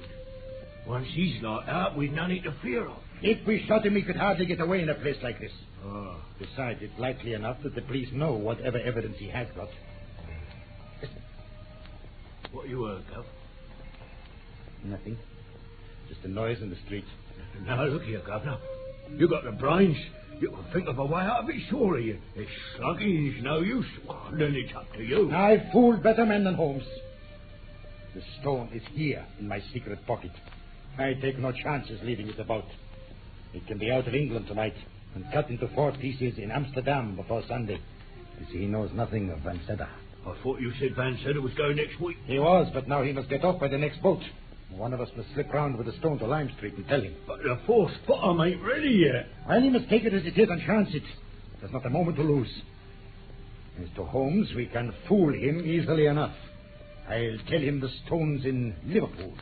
Once he's locked out, we've nothing to fear of. If we shot him, he could hardly get away in a place like this. Oh. Besides, it's likely enough that the police know whatever evidence he has got. Listen. What you heard, Gov? Nothing. Just a noise in the street. Now, look here, Governor. You got the brains. You can think of a way out of it, surely. It's slugging is no use. Well, then it's up to you. I've fooled better men than Holmes. The stone is here in my secret pocket. I take no chances leaving it about. It can be out of England tonight and cut into 4 pieces in Amsterdam before Sunday. You see, he knows nothing of Van Sedder. I thought you said Van Sedder was going next week. He was, but now he must get off by the next boat. One of us must slip round with the stone to Lime Street and tell him. But the 4th bottom ain't ready yet. Well, he must take it as it is and chance it. There's not a moment to lose. As to Holmes, we can fool him easily enough. I'll tell him the stone's in Liverpool.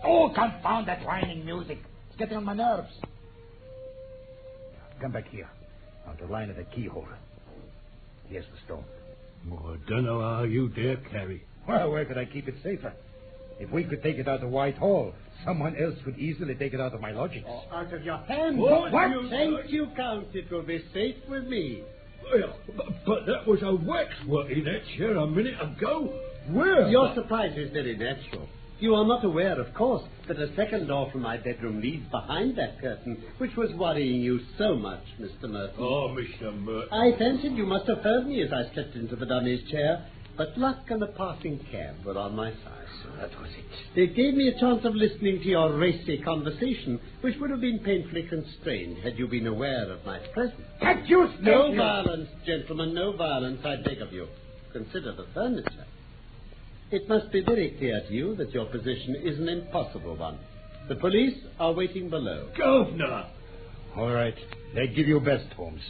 Oh, confound that whining music. It's getting on my nerves. Come back here. Out of line of the keyhole. Here's the stone. Oh, I don't know how you dare carry. Well, where could I keep it safer? If we could take it out of Whitehall, someone else could easily take it out of my lodgings. Oh, out of your hands. What? Thank you, Count. It will be safe with me. Well, but that was a waxwork in that chair a minute ago. Where? Your surprise is very natural. You are not aware, of course, that a second door from my bedroom leads behind that curtain, which was worrying you so much, Mr. Merton. Oh, Mr. Merton. I fancied you must have heard me as I stepped into the dummy's chair, but luck and a passing cab were on my side. So that was it. It gave me a chance of listening to your racy conversation, which would have been painfully constrained had you been aware of my presence. No violence, gentlemen, no violence, I beg of you. Consider the furniture. It must be very clear to you that your position is an impossible one. The police are waiting below. Governor! All right. They give you best, Holmes.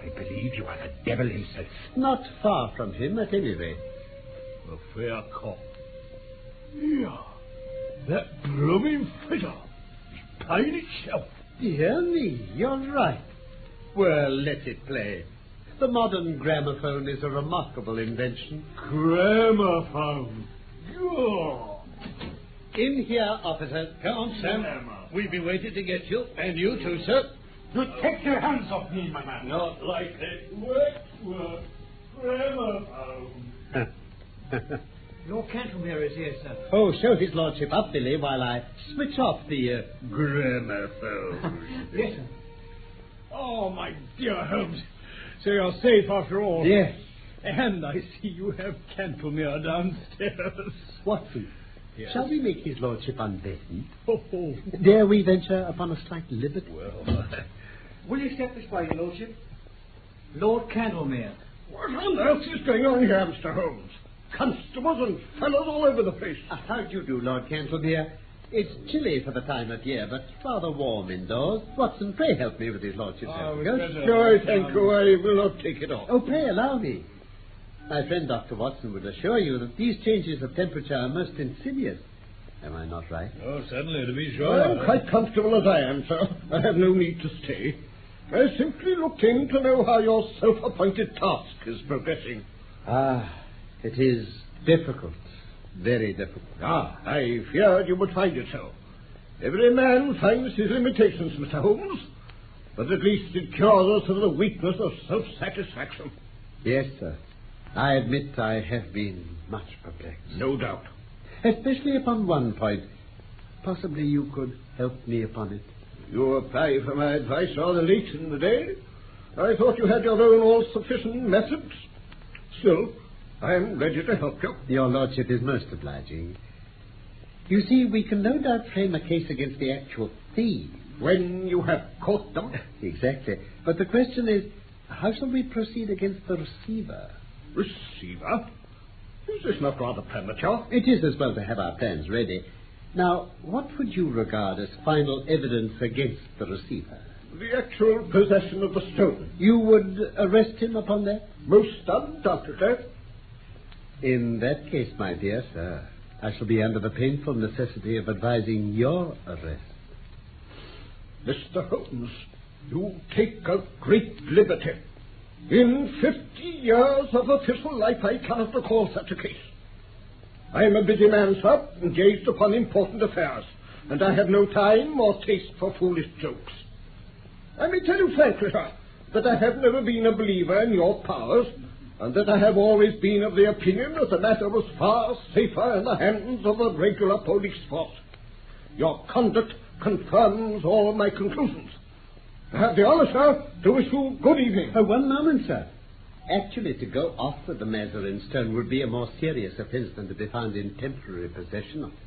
I believe you are the devil himself. Not far from him, at any rate. A fair cop. Yeah, that blooming fiddle. It's playing itself. Dear me, you're right. Well, let it play. The modern gramophone is a remarkable invention. Gramophone. God. In here, officer. Come on, Sam. We've been waiting to get you. And you too, sir. You take your hands off me, my man. Not like that. Work. Gramophone. Lord Cantlemere is here, sir. Oh, show his lordship up, Billy, while I switch off the Gramophone. Yes, sir. Oh, my dear Holmes. So you're safe after all. Yes. And I see you have Cantlemere downstairs. Watson, Yes. shall we make his lordship unbuttoned? Oh. Dare we venture upon a slight liberty? Well, Will you step this way, Your Lordship? Lord Cantlemere. what on earth is going on here, Mr. Holmes? Constables and fellows all over the place. How do you do, Lord Cantlemere? It's chilly for the time of year, but rather warm indoors. Watson, pray help me with his lordship's overcoat. Sure, thank you. I will not take it off. Oh, pray allow me. My friend Dr. Watson would assure you that these changes of temperature are most insidious. Am I not right? Oh, certainly, to be sure. I'm quite comfortable as I am, sir. I have no need to stay. I simply looked in to know how your self-appointed task is progressing. It is difficult. Very difficult. I feared you would find it so. Every man finds his limitations, Mr. Holmes. But at least it cures us of the weakness of self-satisfaction. Yes, sir. I admit I have been much perplexed. No doubt. Especially upon one point. Possibly you could help me upon it. You apply for my advice rather late in the day. I thought you had your own all-sufficient methods. Still, I am ready to help you. Your lordship is most obliging. You see, we can no doubt frame a case against the actual thieves. When you have caught them. Exactly. But the question is, how shall we proceed against the receiver? Receiver? Is this not rather premature? It is as well to have our plans ready. Now, what would you regard as final evidence against the receiver? The actual possession of the stone. You would arrest him upon that? Most undoubtedly. In that case, my dear sir, I shall be under the painful necessity of advising your arrest. Mr. Holmes, you take a great liberty. In 50 years of official life, I cannot recall such a case. I am a busy man, sir, engaged upon important affairs, and I have no time or taste for foolish jokes. I may tell you frankly, sir, that I have never been a believer in your powers, and that I have always been of the opinion that the matter was far safer in the hands of a regular police force. Your conduct confirms all my conclusions. I have the honor, sir, to wish you good evening. One moment, sir. Actually, to go off with the Mazarin stone would be a more serious offence than to be found in temporary possession of it.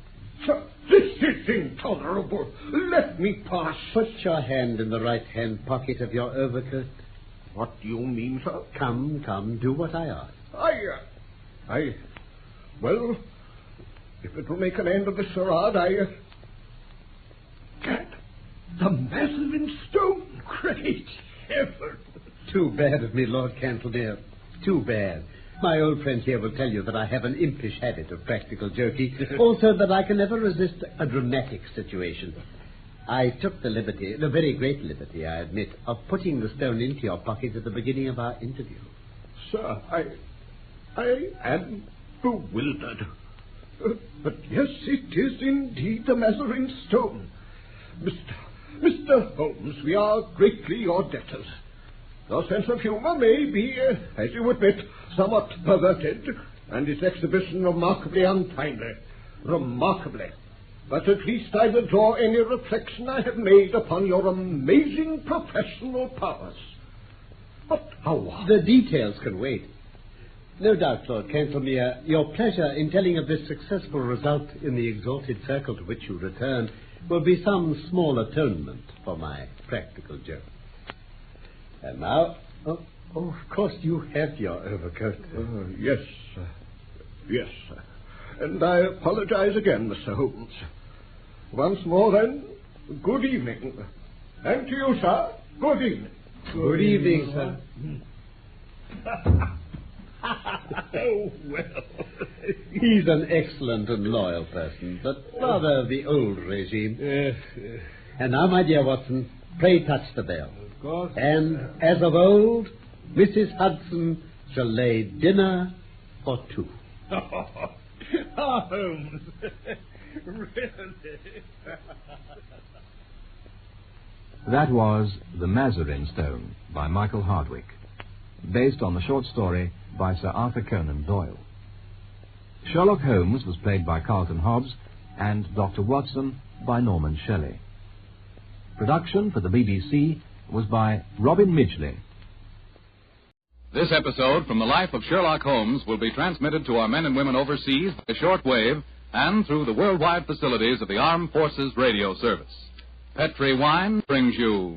Sir, this is intolerable. Let me pass. Put your hand in the right-hand pocket of your overcoat. What do you mean, sir? Come, do what I ask. Well, if it will make an end of this charade, Gad, the Mazarin stone. Great heaven. Too bad of me, Lord Cantlemere. Too bad. My old friend here will tell you that I have an impish habit of practical joking. Also that I can never resist a dramatic situation. I took the liberty, the very great liberty, I admit, of putting the stone into your pocket at the beginning of our interview. Sir, I am bewildered. But yes, it is indeed the Mazarin stone. Mr. Holmes, we are greatly your debtors. Your sense of humor may be, as you admit, somewhat perverted, and its exhibition remarkably untimely. Remarkably. But at least I withdraw any reflection I have made upon your amazing professional powers. But how? The details can wait. No doubt, Lord Cantlemere, your pleasure in telling of this successful result in the exalted circle to which you return will be some small atonement for my practical joke. And now, of course, you have your overcoat. Yes, sir. Yes, sir. And I apologize again, Mr. Holmes. Once more, then, good evening. And to you, sir, good evening. Good evening, sir. Oh, well. He's an excellent and loyal person, but rather of the old regime. Yes. And now, my dear Watson, pray touch the bell. Of course. And, as of old, Mrs. Hudson shall lay dinner for two. Holmes. Really? That was The Mazarin Stone by Michael Hardwick, based on the short story by Sir Arthur Conan Doyle. Sherlock Holmes was played by Carlton Hobbs and Dr. Watson by Norman Shelley. Production for the BBC was by Robin Midgley. This episode from the life of Sherlock Holmes will be transmitted to our men and women overseas by short wave and through the worldwide facilities of the Armed Forces Radio Service. Petri Wine brings you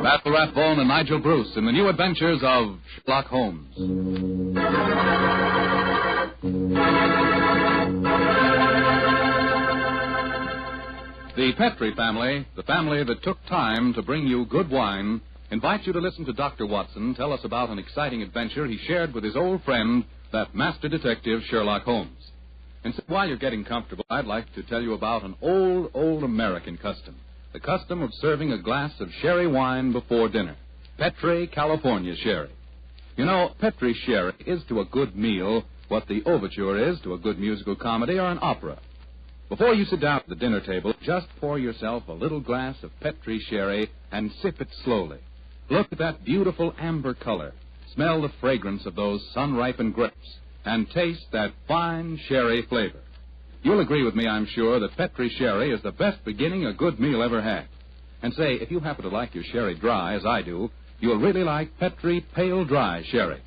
Basil Rathbone and Nigel Bruce in the new adventures of Sherlock Holmes. The Petri family, the family that took time to bring you good wine, invites you to listen to Dr. Watson tell us about an exciting adventure he shared with his old friend, that master detective Sherlock Holmes. And so while you're getting comfortable, I'd like to tell you about an old American custom. The custom of serving a glass of sherry wine before dinner. Petri California Sherry. You know, Petri Sherry is to a good meal what the overture is to a good musical comedy or an opera. Before you sit down at the dinner table, just pour yourself a little glass of Petri Sherry and sip it slowly. Look at that beautiful amber color. Smell the fragrance of those sun-ripened grapes. And taste that fine sherry flavor. You'll agree with me, I'm sure, that Petri Sherry is the best beginning a good meal ever had. And say, if you happen to like your sherry dry, as I do, you'll really like Petri Pale Dry Sherry.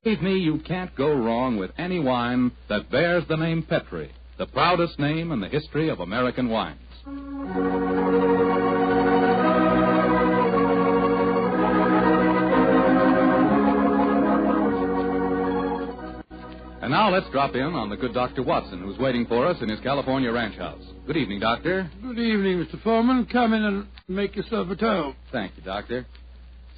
Believe me, you can't go wrong with any wine that bears the name Petri, the proudest name in the history of American wines. And now let's drop in on the good Dr. Watson, who's waiting for us in his California ranch house. Good evening, Doctor. Good evening, Mr. Foreman. Come in and make yourself at home. Thank you, Doctor.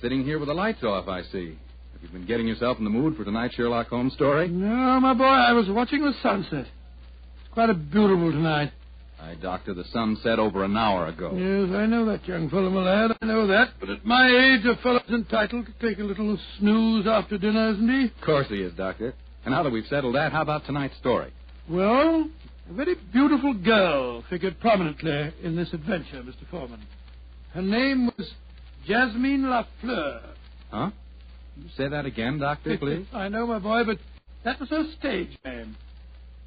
Sitting here with the lights off, I see. Have you been getting yourself in the mood for tonight's Sherlock Holmes story? No, my boy, I was watching the sunset. It's quite a beautiful tonight. Aye, Doctor, the sun set over an hour ago. Yes, I know that, young fellow, my lad. I know that. But at my age, a fellow's entitled to take a little snooze after dinner, isn't he? Of course he is, Doctor. And now that we've settled that, how about tonight's story? Well, a very beautiful girl figured prominently in this adventure, Mr. Foreman. Her name was Jasmine Lafleur. Huh? Can you say that again, Doctor, please? I know, my boy, but that was her stage name.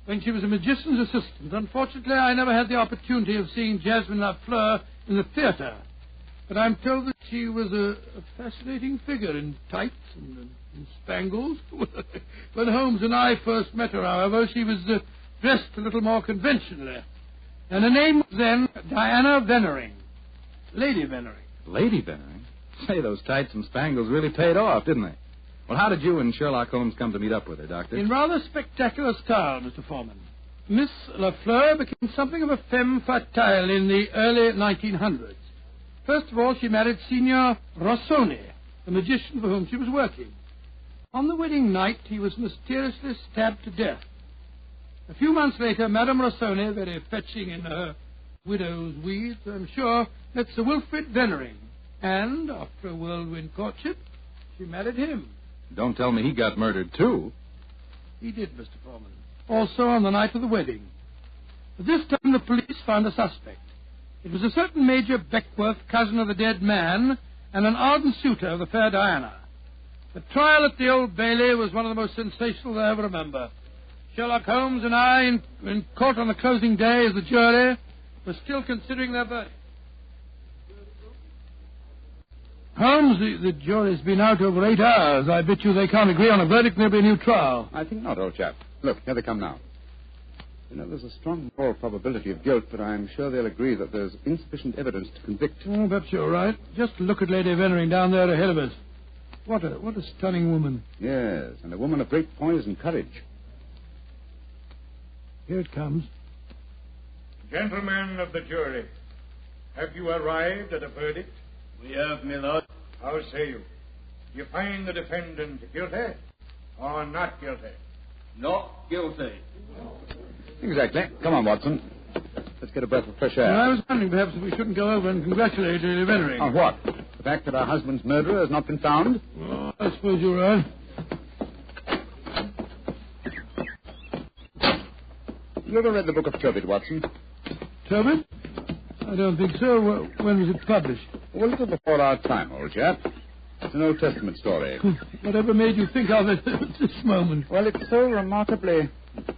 When she was a magician's assistant, unfortunately, I never had the opportunity of seeing Jasmine Lafleur in the theater. But I'm told that she was a fascinating figure in tights and spangles. When Holmes and I first met her, however, she was dressed a little more conventionally. And her name was then Diana Vennering. Lady Vennering. Lady Vennering? Say, those tights and spangles really paid off, didn't they? Well, how did you and Sherlock Holmes come to meet up with her, Doctor? In rather spectacular style, Mr. Foreman. Miss Lafleur became something of a femme fatale in the early 1900s. First of all, she married Signor Rossoni, the magician for whom she was working. On the wedding night, he was mysteriously stabbed to death. A few months later, Madame Rossoni, very fetching in her widow's weeds, I'm sure, met Sir Wilfrid Vennering. And, after a whirlwind courtship, she married him. Don't tell me he got murdered, too. He did, Mr. Foreman. Also on the night of the wedding. At this time, the police found a suspect. It was a certain Major Beckworth, cousin of the dead man, and an ardent suitor of the fair Diana. The trial at the Old Bailey was one of the most sensational I ever remember. Sherlock Holmes and I, in court on the closing day as the jury, were still considering their verdict. Holmes, the jury's been out over 8 hours. I bet you they can't agree on a verdict and there'll be a new trial. I think not, old chap. Look, here they come now. You know, there's a strong moral probability of guilt, but I'm sure they'll agree that there's insufficient evidence to convict. Oh, perhaps you're right. Just look at Lady Vennering down there ahead of us. What a stunning woman. Yes, and a woman of great poise and courage. Here it comes. Gentlemen of the jury, have you arrived at a verdict? We have, my lord. How say you? Do you find the defendant guilty or not guilty? Not guilty. Exactly. Come on, Watson. Let's get a breath of fresh air. Well, I was wondering perhaps if we shouldn't go over and congratulate Lady Veneering. On what? The fact that our husband's murderer has not been found? Oh, I suppose you're right. You ever read the book of Tobit, Watson? Tobit? I don't think so. When was it published? Well, a little before our time, old chap. It's an Old Testament story. Whatever made you think of it at this moment? Well, it's so remarkably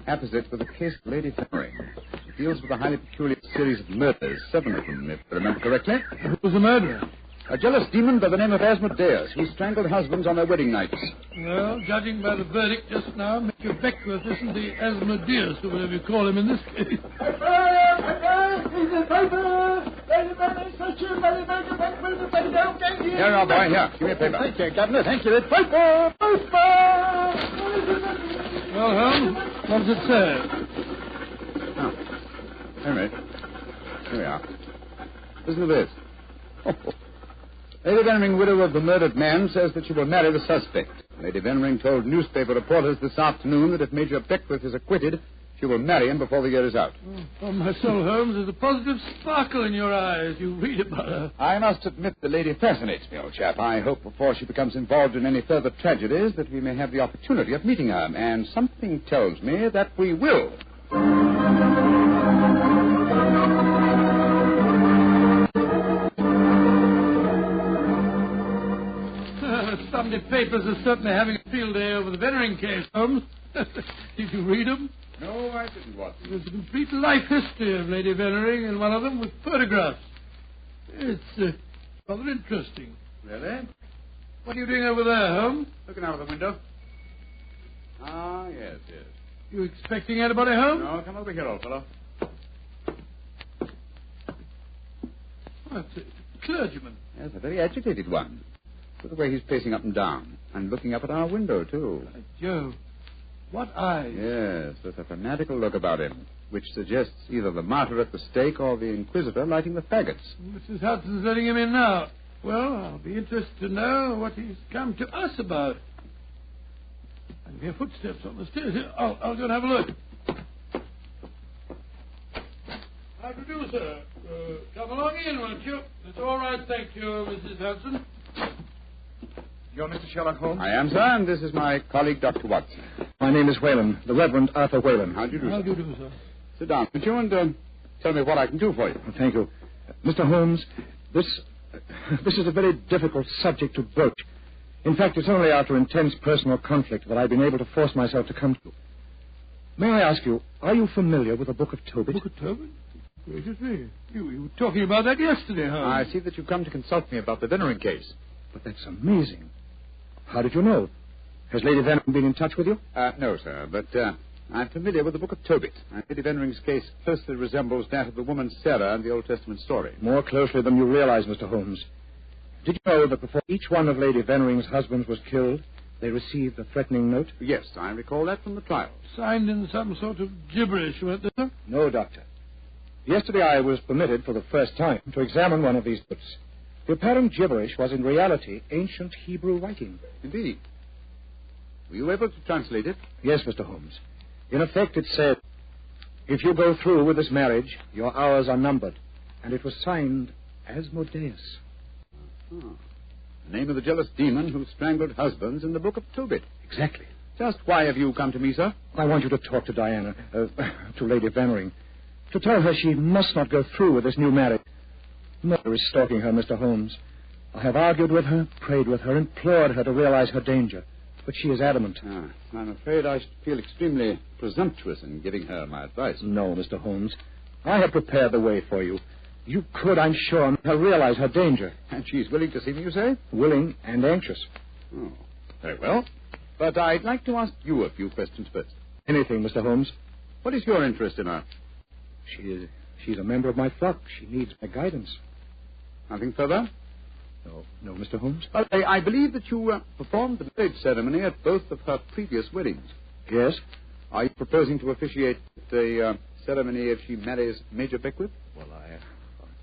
apposite with the case of Lady Veneering. It deals with a highly peculiar series of murders, 7 of them, if I remember correctly. Who was the murderer? A jealous demon by the name of Asmodeus, who strangled husbands on their wedding nights. Well, judging by the verdict just now, Mr. Beckworth isn't the Asmodeus, or whatever you call him in this case. Here, our boy, here. Give me a paper. Thank you, Governor. Thank you. It's paper. Well, Holmes, what does it say? Oh. Anyway, here we are. Listen to this. Lady Veneering, widow of the murdered man, says that she will marry the suspect. Lady Veneering told newspaper reporters this afternoon that if Major Beckworth is acquitted, she will marry him before the year is out. Oh, my soul, Holmes, there's a positive sparkle in your eye as you read about her. I must admit the lady fascinates me, old chap. I hope before she becomes involved in any further tragedies that we may have the opportunity of meeting her, and something tells me that we will. Sunday papers are certainly having a field day over the Veneering case, Holmes. Did you read them? No, I didn't, Watson. There's a complete life history of Lady Veneering, and one of them with photographs. It's rather interesting. Really? What are you doing over there, Holmes? Looking out of the window. Ah, yes. You expecting anybody home? No, come over here, old fellow. Oh, it's a clergyman. Yes, a very agitated one. Look at the way he's pacing up and down, and looking up at our window, too. Joe, what eyes? Yes, there's a fanatical look about him, which suggests either the martyr at the stake or the inquisitor lighting the faggots. Mrs. Hudson's letting him in now. Well, I'll be interested to know what he's come to us about. I can hear footsteps on the stairs. Here, I'll go and have a look. How do you do, sir? Come along in, won't you? It's all right, thank you, Mrs. Hudson. You're Mr. Sherlock Holmes? I am, sir, and this is my colleague, Dr. Watson. My name is Whalen, the Reverend Arthur Whalen. How do you do, How sir? do you do, sir? Sit down, would you, and tell me what I can do for you. Thank you. Mr. Holmes, this is a very difficult subject to broach. In fact, it's only after intense personal conflict that I've been able to force myself to come to you. May I ask you, are you familiar with the Book of Tobit? Book of Tobit? Gracious me. You were talking about that yesterday, huh? I see that you've come to consult me about the Veneering case. But that's amazing. How did you know? Has Lady Veneering been in touch with you? No, sir, but I'm familiar with the Book of Tobit. Lady Venering's case closely resembles that of the woman Sarah in the Old Testament story. More closely than you realize, Mr. Holmes. Did you know that before each one of Lady Venering's husbands was killed, they received a threatening note? Yes, I recall that from the trial. Signed in some sort of gibberish, weren't they, sir? No, Doctor. Yesterday I was permitted for the first time to examine one of these books. The apparent gibberish was in reality ancient Hebrew writing. Indeed. Were you able to translate it? Yes, Mr. Holmes. In effect, it said, if you go through with this marriage, your hours are numbered. And it was signed Asmodeus. Oh. The name of the jealous demon who strangled husbands in the Book of Tobit. Exactly. Just why have you come to me, sir? I want you to talk to Diana, to Lady Veneering, to tell her she must not go through with this new marriage. Murder is stalking her, Mr. Holmes. I have argued with her, prayed with her, implored her to realize her danger. But she is adamant. I'm afraid I should feel extremely presumptuous in giving her my advice. No, Mr. Holmes. I have prepared the way for you. You could, I'm sure, make her realize her danger. And she's willing to see me, you say? Willing and anxious. Oh, very well. But I'd like to ask you a few questions first. Anything, Mr. Holmes. What is your interest in her? She's a member of my flock. She needs my guidance. Nothing further? No, Mr. Holmes. Well, I believe that you performed the marriage ceremony at both of her previous weddings. Yes. Are you proposing to officiate the ceremony if she marries Major Beckworth? Well,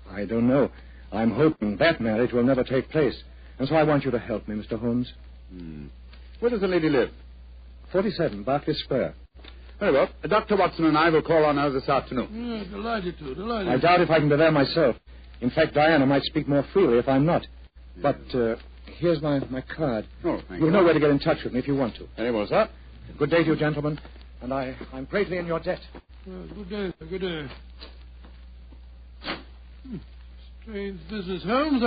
I don't know. I'm hoping that marriage will never take place. And so I want you to help me, Mr. Holmes. Where does the lady live? 47, Berkeley Square. Very well. Dr. Watson and I will call on her this afternoon. Delighted to. I doubt if I can be there myself. In fact, Diana might speak more freely if I'm not. But here's my card. Oh, thank You'll you. know where to get in touch with me if you want to. Very well, sir. Good day to you, gentlemen. And I'm greatly in your debt. Good day, sir. Good day. Strange business, Holmes.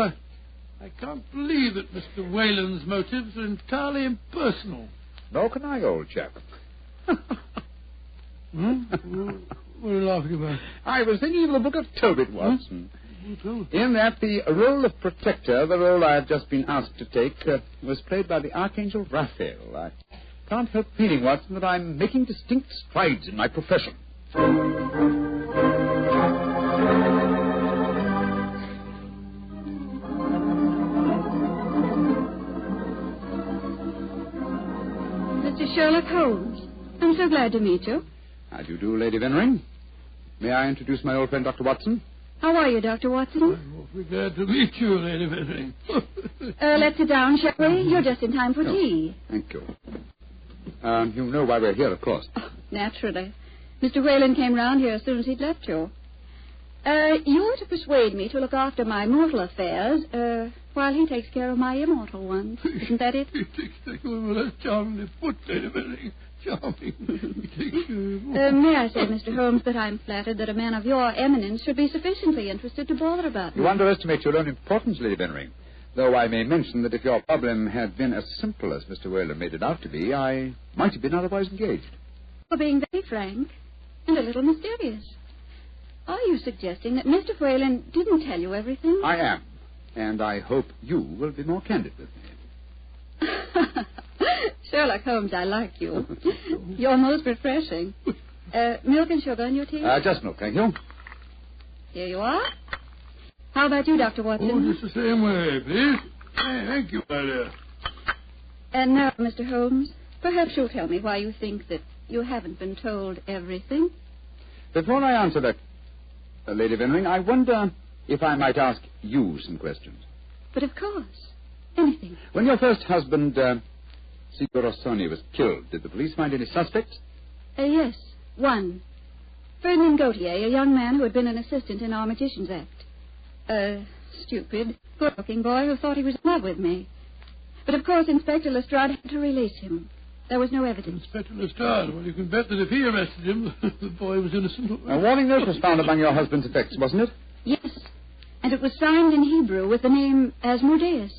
I can't believe that Mr. Whalen's motives are entirely impersonal. Nor can I, old chap. What are you laughing about? I was thinking of the book of Tobit, Watson. In that the role of protector, the role I have just been asked to take, was played by the Archangel Raphael. I can't help feeling, Watson, that I'm making distinct strides in my profession. Mr. Sherlock Holmes, I'm so glad to meet you. How do you do, Lady Vennering? May I introduce my old friend, Dr. Watson? How are you, Dr. Watson? I'm awfully glad to meet you, Lady Vennering. Let's sit down, shall we? You're just in time for tea. Thank you. You know why we're here, of course. Oh, naturally. Mr. Whalen came round here as soon as he'd left you. You're to persuade me to look after my mortal affairs, while he takes care of my immortal ones. Isn't that it? He takes care of that charmingly put, Lady Vennering. Charming. May I say, Mr. Holmes, that I'm flattered that a man of your eminence should be sufficiently interested to bother about me. You underestimate your own importance, Lady Vennering. Though I may mention that if your problem had been as simple as Mr. Whalen made it out to be, I might have been otherwise engaged. For being very frank and a little mysterious. Are you suggesting that Mr. Whalen didn't tell you everything? I am. And I hope you will be more candid with me. Sherlock Holmes, I like you. You're most refreshing. Milk and sugar in your tea? Just milk, thank you. Here you are. How about you, Dr. Watson? Oh, just the same way, please. Thank you, my dear. And now, Mr. Holmes, perhaps you'll tell me why you think that you haven't been told everything. Before I answer that, Lady Vennering, I wonder if I might ask you some questions. But of course. Anything. When your first husband, Signor Rossoni, was killed, did the police find any suspects? Yes, one. Ferdinand Gautier, a young man who had been an assistant in our Magician's Act. A stupid, good-looking boy who thought he was in love with me. But of course Inspector Lestrade had to release him. There was no evidence. Inspector Lestrade? Well, you can bet that if he arrested him, the boy was innocent. A warning note was found among your husband's effects, wasn't it? Yes, and it was signed in Hebrew with the name Asmodeus.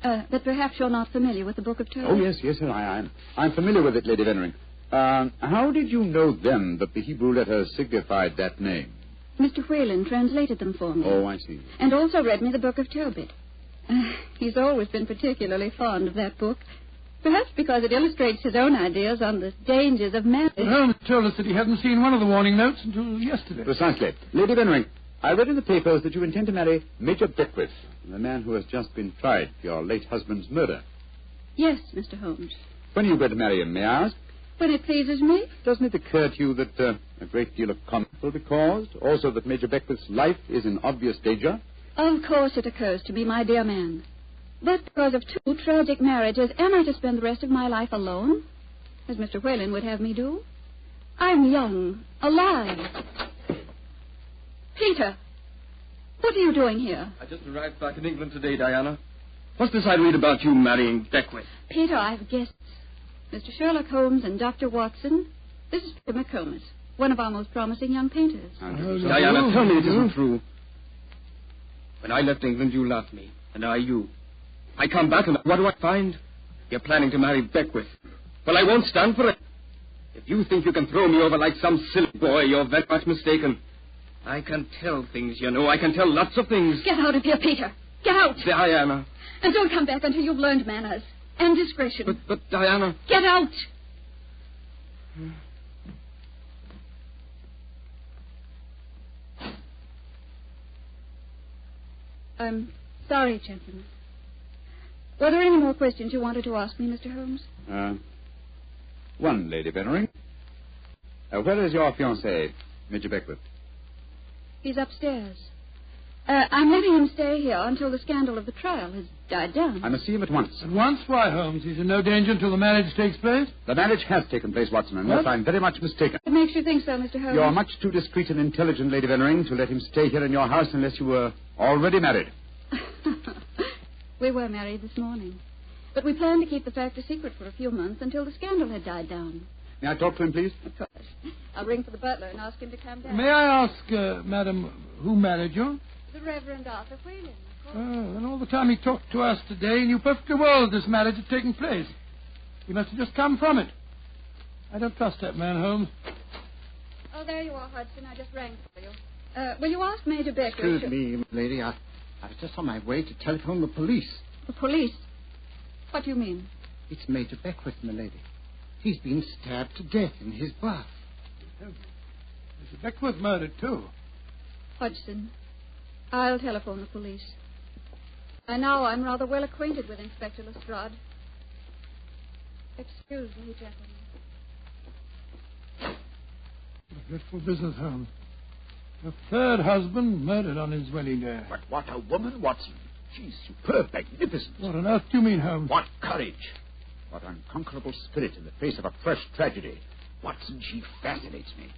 But perhaps you're not familiar with the Book of Tobit. Oh, yes, I'm familiar with it, Lady Vennering. How did you know then that the Hebrew letters signified that name? Mr. Whalen translated them for me. Oh, I see. And also read me the Book of Tobit. He's always been particularly fond of that book. Perhaps because it illustrates his own ideas on the dangers of marriage. Holmes told us that he hadn't seen one of the warning notes until yesterday. Precisely. Lady Vennering, I read in the papers that you intend to marry Major Beckwith, the man who has just been tried for your late husband's murder. Yes, Mr. Holmes. When are you going to marry him, may I ask? When it pleases me. Doesn't it occur to you that a great deal of comment will be caused? Also that Major Beckwith's life is in obvious danger? Of course it occurs to me, my dear man. But because of two tragic marriages, am I to spend the rest of my life alone? As Mr. Whalen would have me do? I'm young, alive. Peter, what are you doing here? I just arrived back in England today, Diana. What's this I read about you marrying Beckwith? Peter, I have guests. Mr. Sherlock Holmes and Dr. Watson. This is Peter McComas, one of our most promising young painters. Diana, tell me it isn't true. When I left England, you loved me, and I you. I come back, and what do I find? You're planning to marry Beckwith. Well, I won't stand for it. If you think you can throw me over like some silly boy, you're very much mistaken. I can tell things, you know. I can tell lots of things. Get out of here, Peter. Get out. Diana. And don't come back until you've learned manners and discretion. But Diana... Get out. I'm sorry, gentlemen. Were there any more questions you wanted to ask me, Mr. Holmes? One, Lady Vennering. Where is your fiancé, Major Beckwith? He's upstairs. I'm letting him stay here until the scandal of the trial has died down. I must see him at once. At once? Why, Holmes? He's in no danger until the marriage takes place? The marriage has taken place, Watson, unless I'm very much mistaken. What makes you think so, Mr. Holmes? You're much too discreet and intelligent, Lady Vennering, to let him stay here in your house unless you were already married. We were married this morning. But we planned to keep the fact a secret for a few months until the scandal had died down. May I talk to him, please? Of course. I'll ring for the butler and ask him to come down. May I ask, madam, who married you? The Reverend Arthur Whalen. Oh, and all the time he talked to us today, he knew perfectly well that this marriage had taken place. He must have just come from it. I don't trust that man, Holmes. Oh, there you are, Hudson. I just rang for you. Will you ask Major Becker? Excuse me, lady. I was just on my way to telephone the police. The police? What do you mean? It's Major Beckwith, my lady. He's been stabbed to death in his bath. Mr. Beckwith murdered, too. Hodgson, I'll telephone the police. By now I'm rather well acquainted with Inspector Lestrade. Excuse me, gentlemen. What a dreadful business, Holmes. A third husband murdered on his wedding day. But what a woman, Watson. She's superb, magnificent. What on earth do you mean, Holmes? What courage. What unconquerable spirit in the face of a fresh tragedy. Watson, she fascinates me.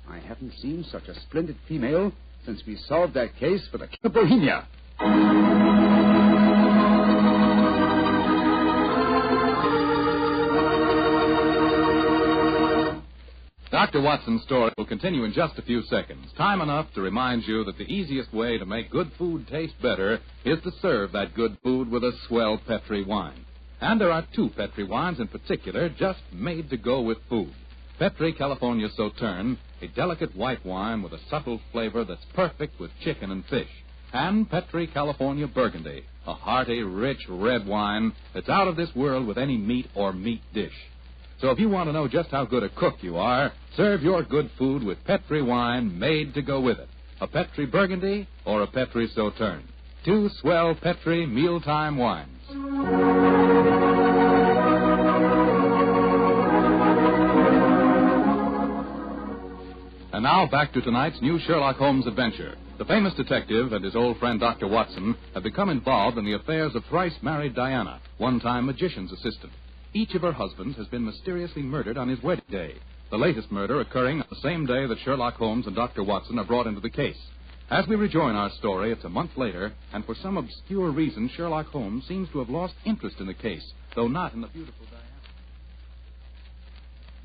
I haven't seen such a splendid female since we solved that case for the King of Bohemia. Dr. Watson's story will continue in just a few seconds. Time enough to remind you that the easiest way to make good food taste better is to serve that good food with a swell Petri wine. And there are two Petri wines in particular just made to go with food. Petri California Sauterne, a delicate white wine with a subtle flavor that's perfect with chicken and fish. And Petri California Burgundy, a hearty, rich red wine that's out of this world with any meat or meat dish. So if you want to know just how good a cook you are, serve your good food with Petri wine made to go with it. A Petri Burgundy or a Petri Sauterne. Two swell Petri mealtime wines. And now back to tonight's new Sherlock Holmes adventure. The famous detective and his old friend Dr. Watson have become involved in the affairs of thrice-married Diana, one-time magician's assistant. Each of her husbands has been mysteriously murdered on his wedding day, the latest murder occurring on the same day that Sherlock Holmes and Dr. Watson are brought into the case. As we rejoin our story, it's a month later, and for some obscure reason, Sherlock Holmes seems to have lost interest in the case, though not in the beautiful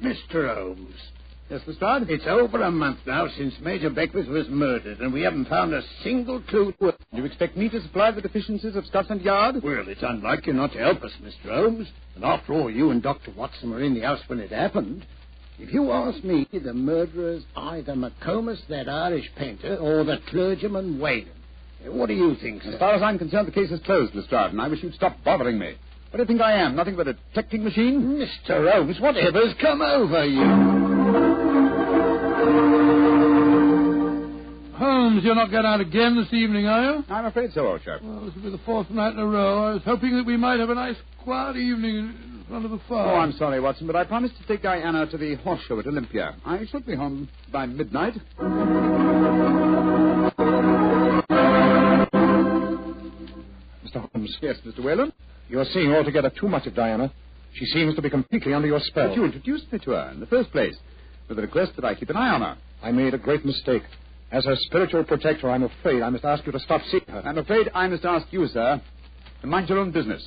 Diana. Mr. Holmes. Yes, Lestrade? It's over a month now since Major Beckwith was murdered, and we haven't found a single clue to it. Do you expect me to supply the deficiencies of Scotland Yard? Well, it's unlike you not to help us, Mr. Holmes. And after all, you and Dr. Watson were in the house when it happened. If you ask me, the murderer's either McComas, that Irish painter, or the clergyman Whalen. What do you think, sir? As far as I'm concerned, the case is closed, Lestrade, and I wish you'd stop bothering me. What do you think I am? Nothing but a detecting machine? Mr. Holmes, whatever's come over you? Holmes, you're not going out again this evening, are you? I'm afraid so, old chap. Well, this will be the fourth night in a row. I was hoping that we might have a nice, quiet evening in front of the fire. Oh, I'm sorry, Watson, but I promised to take Diana to the horse show at Olympia. I should be home by midnight. Mr. Holmes. Yes, Mr. Whalen? You're seeing altogether too much of Diana. She seems to be completely under your spell. But you introduced me to her in the first place, with the request that I keep an eye on her. I made a great mistake. As her spiritual protector, I'm afraid I must ask you to stop seeing her. I'm afraid I must ask you, sir, to mind your own business.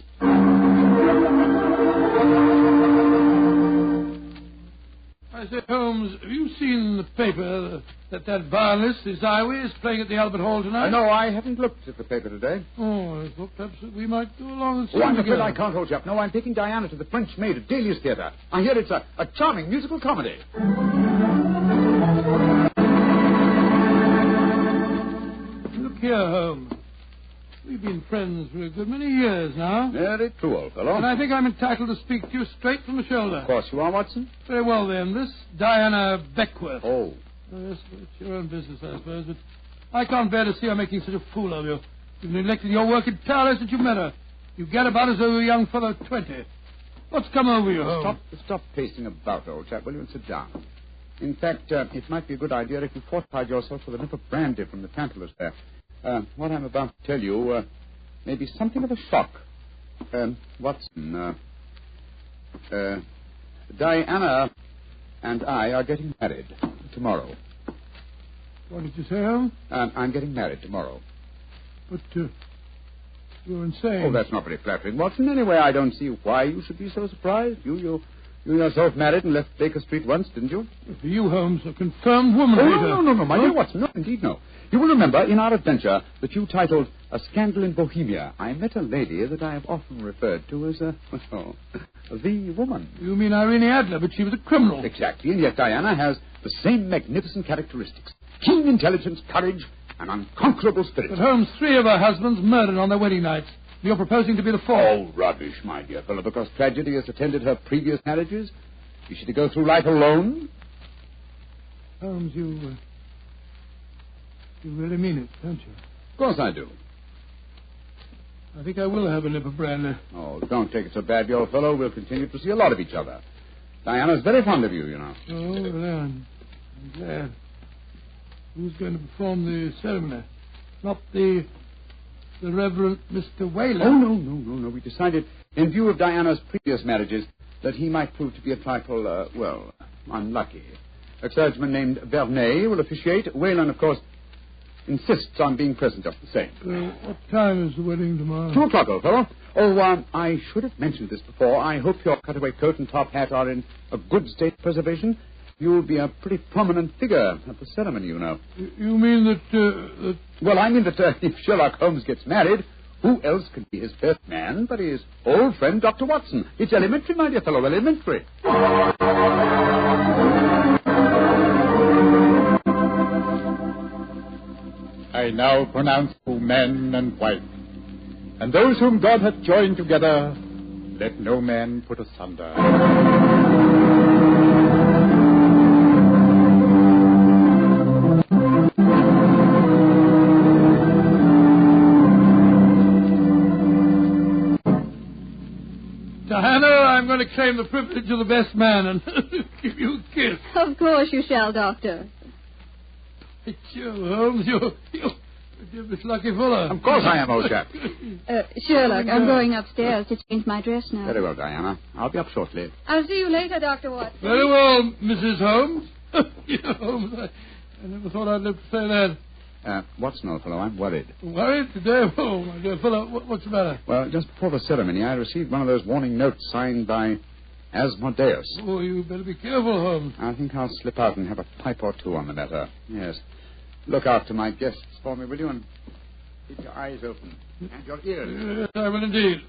I say, Holmes, have you seen in the paper that violinist, Ziwi, is playing at the Albert Hall tonight? No, I haven't looked at the paper today. Oh, I thought perhaps that we might go along and see I'm him afraid again. I can't, old chap. No, I'm taking Diana to the French Maid at Delius Theatre. I hear it's a charming musical comedy. Look here, Holmes. We've been friends for a good many years now. Very true, old fellow. And I think I'm entitled to speak to you straight from the shoulder. Of course you are, Watson. Very well, then. This Diana Beckwith. Oh. Yes, it's your own business, I suppose, but I can't bear to see her making such a fool of you. You've neglected your work entirely since you met her. You get about as though you're a young fellow of 20. What's come over you, Holmes? Stop pacing about, old chap, will you, and sit down. In fact, it might be a good idea if you fortified yourself with a nip of brandy from the Tantalus there. What I'm about to tell you may be something of a shock. Watson, Diana and I are getting married tomorrow. What did you say, Holmes? I'm getting married tomorrow. But, you're insane. Oh, that's not very flattering, Watson. Anyway, I don't see why you should be so surprised. You yourself married and left Baker Street once, didn't you? You, Holmes, a confirmed woman. Oh, no, my dear Watson. No, indeed, no. You will remember in our adventure that you titled A Scandal in Bohemia, I met a lady that I have often referred to as the woman. You mean Irene Adler, but she was a criminal. Exactly, and yet Diana has the same magnificent characteristics. Keen intelligence, courage, and unconquerable spirit. But Holmes, 3 of her husbands murdered on their wedding nights. You're proposing to be the 4th. Oh, rubbish, my dear fellow, because tragedy has attended her previous marriages. Is she to go through life alone? Holmes, you really mean it, don't you? Of course I do. I think I will have a nip of brandy. Oh, don't take it so bad, old fellow. We'll continue to see a lot of each other. Diana's very fond of you, you know. Oh, well, I'm glad. Who's going to perform the ceremony? Not the Reverend Mr. Whaler. Oh, no. We decided, in view of Diana's previous marriages, that he might prove to be a trifle, unlucky. A clergyman named Vernet will officiate. Whalen, of course, insists on being present just the same. What time is the wedding tomorrow? 2 o'clock, old fellow. Oh, I should have mentioned this before. I hope your cutaway coat and top hat are in a good state of preservation. You'll be a pretty prominent figure at the ceremony, you know. You mean that... Well, I mean that if Sherlock Holmes gets married, who else could be his best man but his old friend, Dr. Watson? It's elementary, my dear fellow, elementary. I now pronounce you man and wife, and those whom God hath joined together, let no man put asunder. Diana, I'm going to claim the privilege of the best man and give you a kiss. Of course you shall, Doctor. It's you, Holmes. You're Miss Lucky Fuller. Of course I am, old chap. Sherlock, I'm going upstairs to change my dress now. Very well, Diana. I'll be up shortly. I'll see you later, Dr. Watson. Very well, Mrs. Holmes. Holmes, I never thought I'd live to say that. Watson, old fellow, I'm worried. Worried today? Oh, my dear fellow, what's the matter? Well, just before the ceremony, I received one of those warning notes signed by Asmodeus. Oh, you better be careful, Holmes. I think I'll slip out and have a pipe or two on the matter. Yes. Look after my guests for me, will you? And keep your eyes open. And your ears. Yes, I will indeed.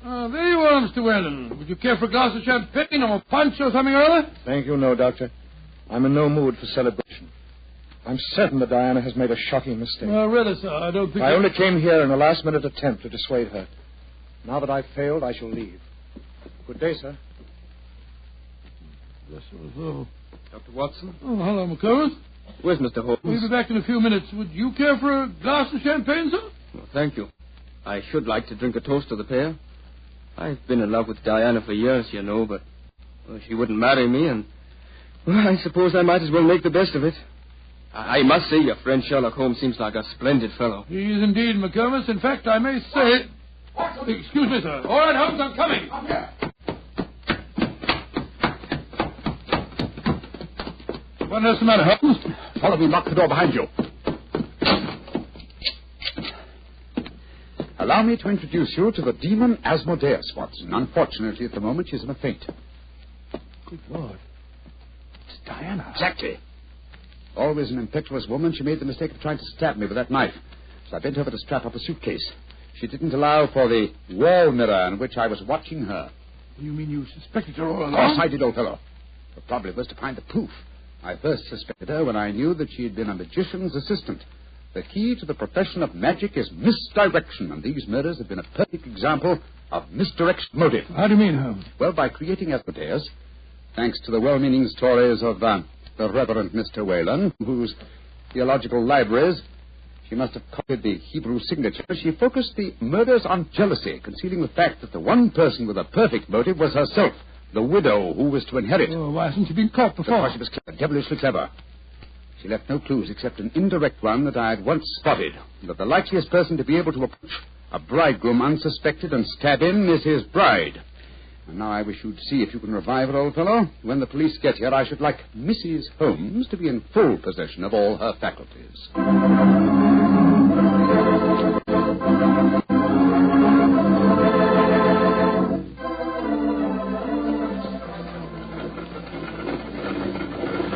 There you are, Mr. Whalen. Would you care for a glass of champagne or punch or something or other? Thank you, no, Doctor. I'm in no mood for celebration. I'm certain that Diana has made a shocking mistake. Well, really, sir, I don't think... I only came here in a last-minute attempt to dissuade her. Now that I've failed, I shall leave. Good day, sir. Yes, sir. Dr. Watson? Oh, hello, McComas. Where's Mr. Holmes? We'll be back in a few minutes. Would you care for a glass of champagne, sir? Well, thank you. I should like to drink a toast to the pair. I've been in love with Diana for years, you know, but she wouldn't marry me, and well, I suppose I might as well make the best of it. I must say your friend Sherlock Holmes seems like a splendid fellow. He is indeed, McComas. In fact, I may say... Excuse me, sir. All right, Holmes, I'm coming. I'm here. What else the matter, Holmes? Follow me, lock the door behind you. Allow me to introduce you to the demon Asmodeus, Watson. Unfortunately, at the moment, she's in a faint. Good Lord. It's Diana. Exactly. Always an impetuous woman, she made the mistake of trying to stab me with that knife. So I bent over to strap up a suitcase. She didn't allow for the wall mirror in which I was watching her. You mean you suspected her all along? Of course I did, old fellow. The problem was to find the proof. I first suspected her when I knew that she had been a magician's assistant. The key to the profession of magic is misdirection, and these murders have been a perfect example of misdirection motive. How do you mean, Holmes? Well, by creating Asmodeus, thanks to the well-meaning stories of the Reverend Mr. Whalen, whose theological libraries she must have copied the Hebrew signature, she focused the murders on jealousy, concealing the fact that the one person with a perfect motive was herself, the widow who was to inherit. Oh, why hasn't she been caught before? Because she was clever, devilishly clever. She left no clues except an indirect one that I had once spotted, that the likeliest person to be able to approach a bridegroom unsuspected and stab him is his bride. And now I wish you'd see if you can revive it, old fellow. When the police get here, I should like Mrs. Holmes to be in full possession of all her faculties.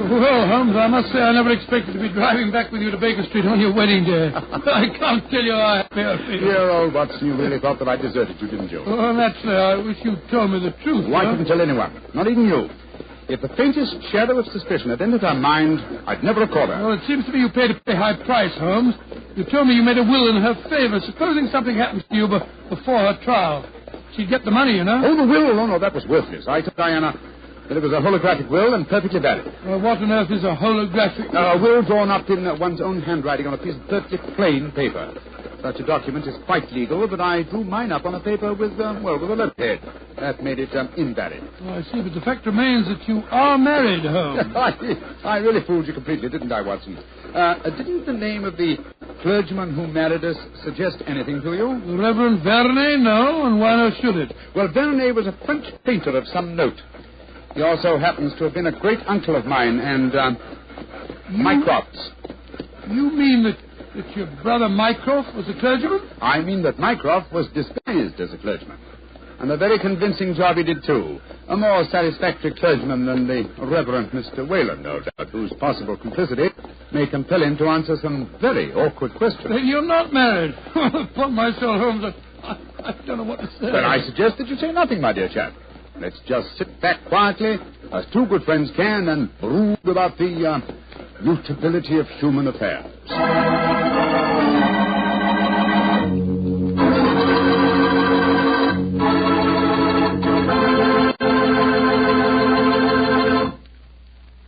Well, Holmes, I must say I never expected to be driving back with you to Baker Street on your wedding day. I can't tell you how happy I feel. Dear old Watson, you really thought that I deserted you, didn't you? Oh, naturally. I wish you'd told me the truth. Well, I couldn't tell anyone, not even you. If the faintest shadow of suspicion had entered her mind, I'd never have caught her. Well, it seems to me you paid a pretty high price, Holmes. You told me you made a will in her favor. Supposing something happens to you before her trial, she'd get the money, you know. Oh, the will? Oh, no, that was worthless. I told Diana that it was a holographic will and perfectly valid. Well, what on earth is a holographic will? A will drawn up in one's own handwriting on a piece of perfectly plain paper. Such a document is quite legal, but I drew mine up on a paper with a letterhead. That made it invalid. Oh, I see, but the fact remains that you are married, Holmes. I really fooled you completely, didn't I, Watson? Didn't the name of the clergyman who married us suggest anything to you? The Reverend Vernet? No, and why not should it? Well, Vernet was a French painter of some note. He also happens to have been a great uncle of mine, and Mycroft's. You mean that your brother Mycroft was a clergyman? I mean that Mycroft was disguised as a clergyman. And a very convincing job he did, too. A more satisfactory clergyman than the Reverend Mr. Whalen, no doubt, whose possible complicity may compel him to answer some very awkward questions. Then you're not married. Upon my soul, Holmes, I don't know what to say. Then I suggest that you say nothing, my dear chap. Let's just sit back quietly, as two good friends can, and brood about the mutability of human affairs.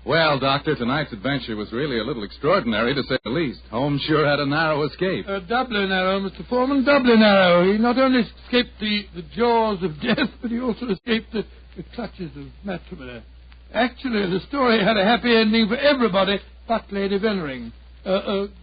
Well, Doctor, tonight's adventure was really a little extraordinary, to say the least. Holmes sure had a narrow escape. Doubly narrow, Mr. Foreman, doubly narrow. He not only escaped the jaws of death, but he also escaped the clutches of matrimony. Actually, the story had a happy ending for everybody but Lady Vennering.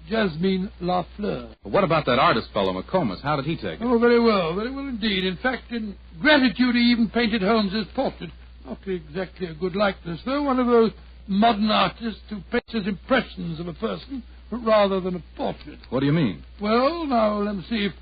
Jasmine Lafleur. What about that artist fellow, McComas? How did he take it? Oh, very well indeed. In fact, in gratitude, he even painted Holmes's portrait. Not exactly a good likeness, though. One of those modern artists who paints his impressions of a person rather than a portrait. What do you mean? Well, now, let me see. If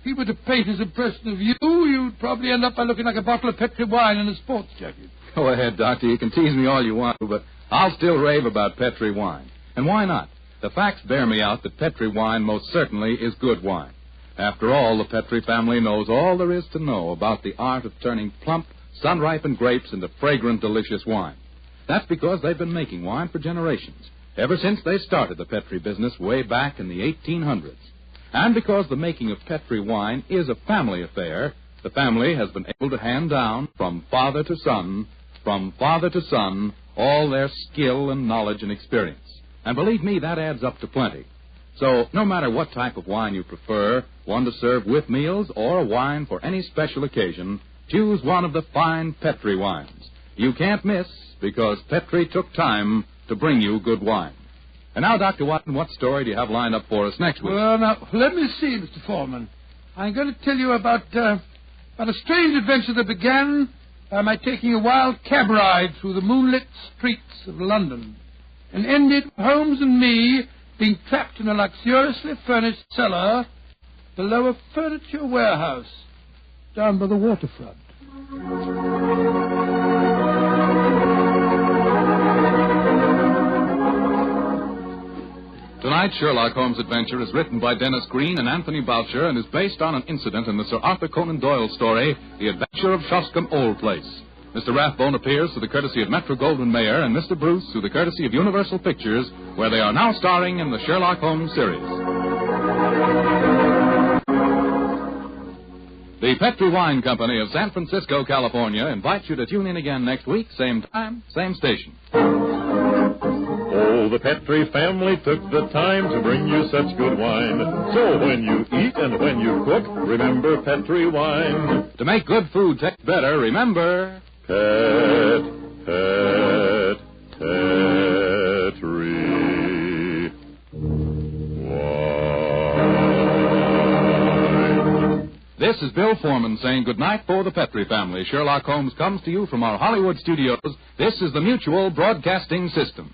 he were to paint his impression of you, you'd probably end up by looking like a bottle of Petri wine in a sports jacket. Go ahead, Doctor. You can tease me all you want to, but I'll still rave about Petri wine. And why not? The facts bear me out that Petri wine most certainly is good wine. After all, the Petri family knows all there is to know about the art of turning plump, sun-ripened grapes into fragrant, delicious wine. That's because they've been making wine for generations, ever since they started the Petri business way back in the 1800s. And because the making of Petri wine is a family affair, the family has been able to hand down from father to son, all their skill and knowledge and experience. And believe me, that adds up to plenty. So no matter what type of wine you prefer, one to serve with meals or a wine for any special occasion, choose one of the fine Petri wines. You can't miss, because Petri took time to bring you good wine. And now, Dr. Watson, what story do you have lined up for us next week? Well, now, let me see, Mr. Foreman. I'm going to tell you about a strange adventure that began by my taking a wild cab ride through the moonlit streets of London, and ended with Holmes and me being trapped in a luxuriously furnished cellar below a furniture warehouse down by the waterfront. Tonight's Sherlock Holmes adventure is written by Dennis Green and Anthony Boucher and is based on an incident in the Sir Arthur Conan Doyle story, The Adventure of Shoscombe Old Place. Mr. Rathbone appears through the courtesy of Metro-Goldwyn-Mayer, and Mr. Bruce through the courtesy of Universal Pictures, where they are now starring in the Sherlock Holmes series. The Petri Wine Company of San Francisco, California, invites you to tune in again next week, same time, same station. Oh, the Petri family took the time to bring you such good wine. So when you eat and when you cook, remember Petri wine. To make good food taste better, remember... Petri. This is Bill Foreman saying goodnight for the Petrie family. Sherlock Holmes comes to you from our Hollywood studios. This is the Mutual Broadcasting System.